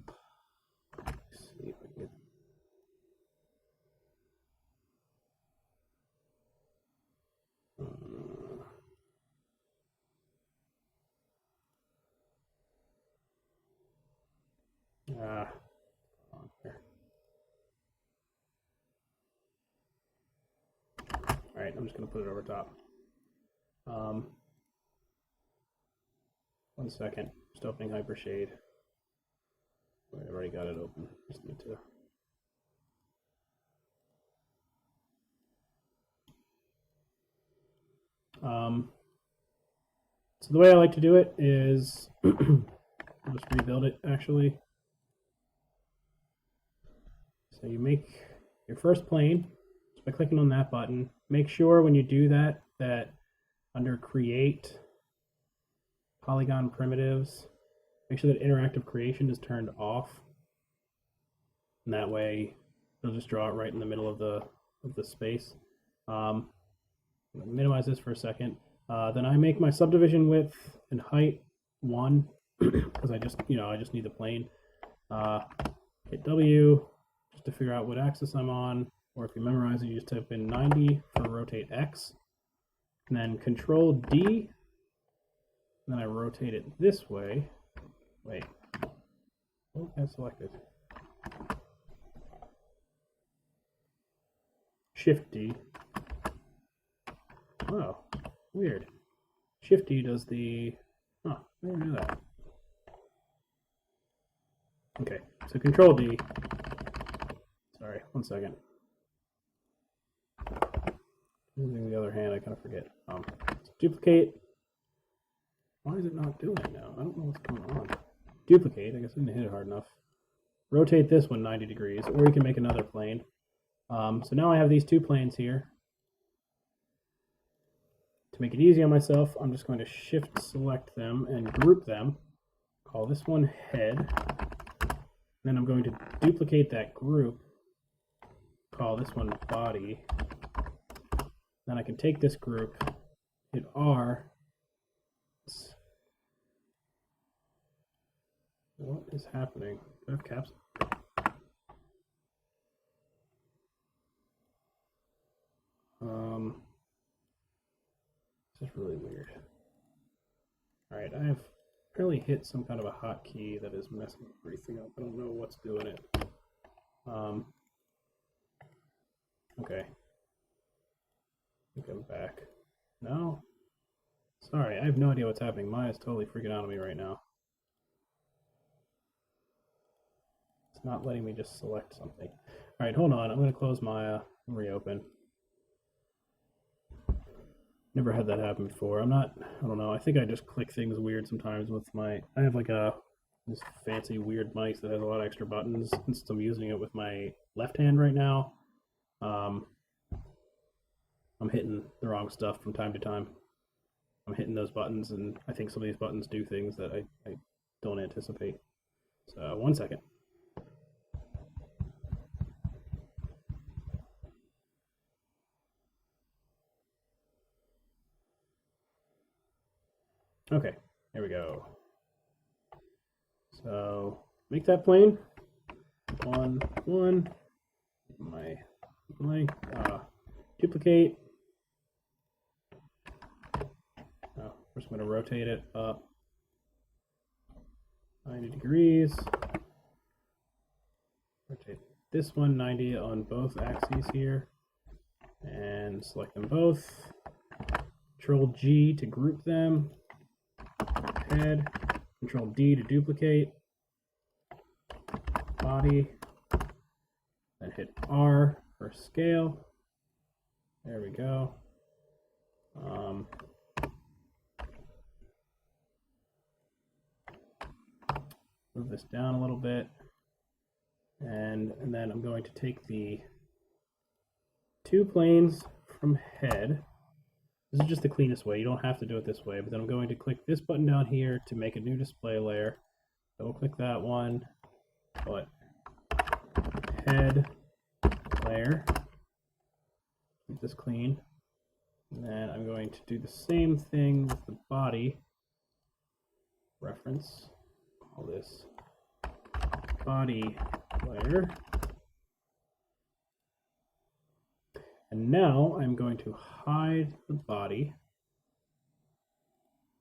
let's see if I can get... Alright, I'm just going to put it over top. 1 second. Just opening Hypershade. I already got it open. Just need to... So the way I like to do it is... I'll just rebuild it, actually. So you make your first plane just by clicking on that button. Make sure when you do that, that under Create, Polygon Primitives, make sure that Interactive Creation is turned off. And that way, it'll just draw it right in the middle of the space. Minimize this for a second. Then I make my subdivision width and height 1 because I just need the plane. Hit W just to figure out what axis I'm on, or if you memorize it, you just type in 90 for rotate X, and then Control D. And then I rotate it this way. Wait, what have I selected? Shift D. Oh, weird. Shift D does the... Oh, I didn't know that. Okay, so Control D. Sorry, 1 second. Using the other hand, I kind of forget. So duplicate. Why is it not doing it now? I don't know what's going on. Duplicate. I guess I didn't hit it hard enough. Rotate this one 90 degrees, or you can make another plane. So now I have these 2 planes here. To make it easy on myself, I'm just going to shift select them and group them. Call this one head. Then I'm going to duplicate that group. Call this one body. Then I can take this group, hit R. What is happening? Do I have caps? This is really weird. Alright, I have apparently hit some kind of a hotkey that is messing everything up. I don't know what's doing it. Okay. I think I'm back. No? Sorry, I have no idea what's happening. Maya's totally freaking out on me right now. It's not letting me just select something. Alright, hold on. I'm going to close Maya and reopen. Never had that happen before. I don't know. I think I just click things weird sometimes with I have like this fancy weird mic that has a lot of extra buttons. Since I'm using it with my left hand right now, I'm hitting the wrong stuff from time to time. I'm hitting those buttons, and I think some of these buttons do things that I don't anticipate. So, 1 second. Okay, there we go. So, make that plane. 1, 1. My blank. Duplicate. Oh, we're just going to rotate it up 90 degrees. Rotate this one 90 on both axes here. And select them both. Control G to group them. Head. Control D to duplicate. Body. Then hit R for scale. There we go. Move this down a little bit. And then I'm going to take the 2 planes from head. This is just the cleanest way. You don't have to do it this way. But then I'm going to click this button down here to make a new display layer. Double click that one. Put head layer. Keep this clean. And then I'm going to do the same thing with the body. Reference. Call this body layer. And now I'm going to hide the body.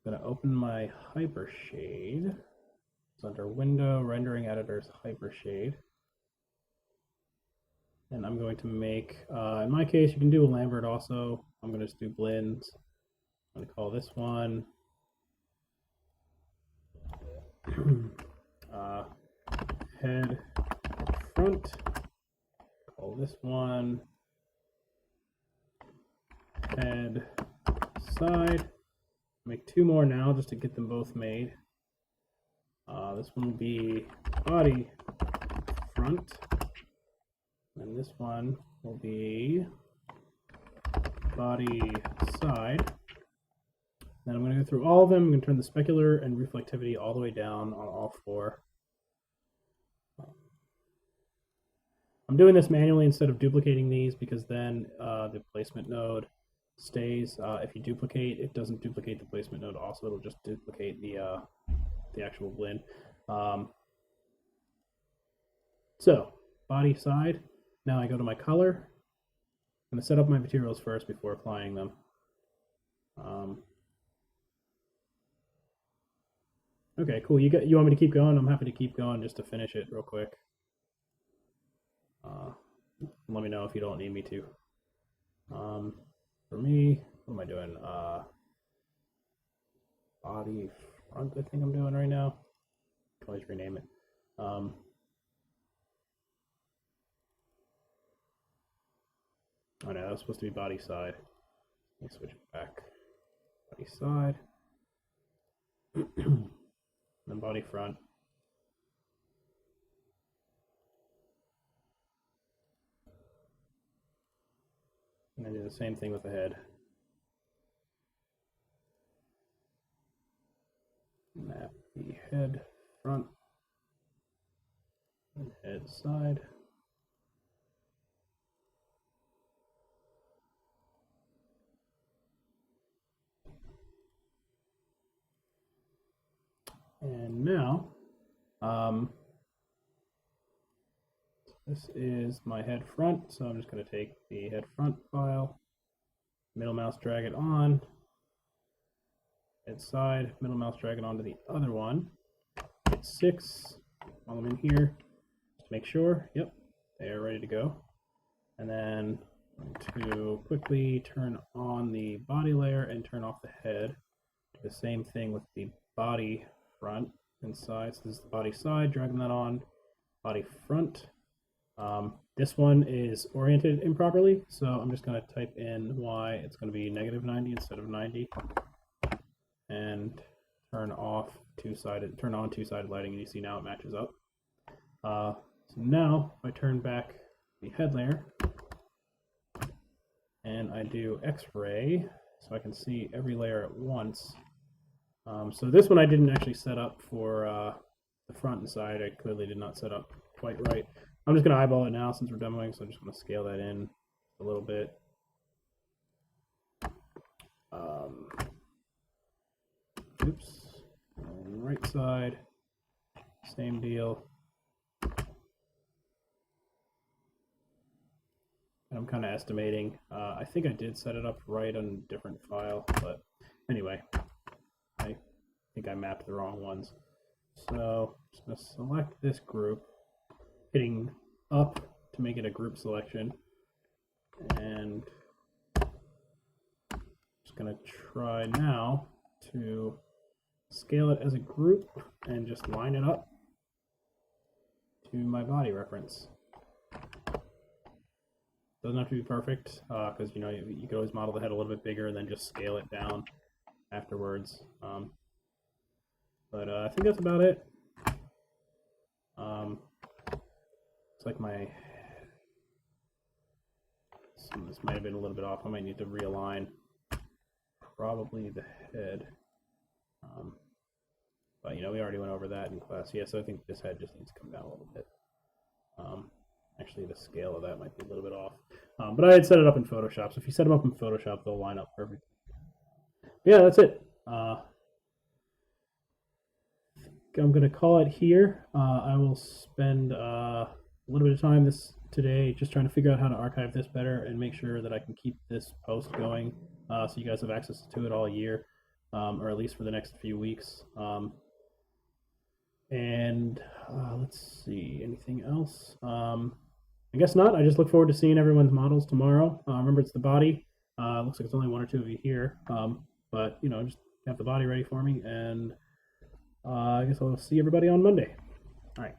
I'm going to open my Hypershade. It's under Window, Rendering Editors, Hypershade. And I'm going to make, in my case, you can do a Lambert also. I'm going to just do blends. I'm going to call this one head front. Call this one head side. Make 2 more now just to get them both made. This one will be body front. And this one will be body side. Then I'm going to go through all of them. I'm going to turn the specular and reflectivity all the way down on all 4. I'm doing this manually instead of duplicating these because then the placement node stays. If you duplicate, it doesn't duplicate the placement node also. It'll just duplicate the actual blend. So, body side. Now I go to my color. I'm going to set up my materials first before applying them. Okay, cool. You want me to keep going? I'm happy to keep going just to finish it real quick. Let me know if you don't need me to. For me, what am I doing? Body front, I think I'm doing right now. Can always rename it. Oh no, that was supposed to be body side. Let me switch it back. Body side. Then body front. And then do the same thing with the head. Map the head front and head side. And now, this is my head front, so I'm just going to take the head front file, middle mouse drag it on, head side, middle mouse drag it onto the other one, hit 6 while I'm in here, just to make sure, yep, they are ready to go. And then I'm going to quickly turn on the body layer and turn off the head. Do the same thing with the body front and side. So this is the body side, dragging that on, body front. This one is oriented improperly, so I'm just going to type in why it's going to be -90 instead of 90, and turn on two-sided lighting, and you see now it matches up. So now if I turn back the head layer and I do X-ray, so I can see every layer at once. So this one I didn't actually set up for the front and side. I clearly did not set up quite right. I'm just going to eyeball it now since we're demoing, so I'm just going to scale that in a little bit. Oops. And right side, same deal. And I'm kind of estimating. I think I did set it up right on a different file, but anyway, I think I mapped the wrong ones. So I'm just going to select this group, hitting up to make it a group selection, and just going to try now to scale it as a group and just line it up to my body reference. Doesn't have to be perfect, because you could always model the head a little bit bigger and then just scale it down afterwards. But I think that's about it. It's like this might have been a little bit off. I might need to realign probably the head. But we already went over that in class. Yeah, so I think this head just needs to come down a little bit. Actually, the scale of that might be a little bit off. But I had set it up in Photoshop, so if you set them up in Photoshop, they'll line up perfect. Yeah, that's it. I'm going to call it here. I will spend a little bit of time today just trying to figure out how to archive this better and make sure that I can keep this post going so you guys have access to it all year, or at least for the next few weeks. Let's see, anything else? I guess not. I just look forward to seeing everyone's models tomorrow. Remember, it's the body. Looks like it's only 1 or 2 of you here, but just have the body ready for me, and I guess I'll see everybody on Monday. All right.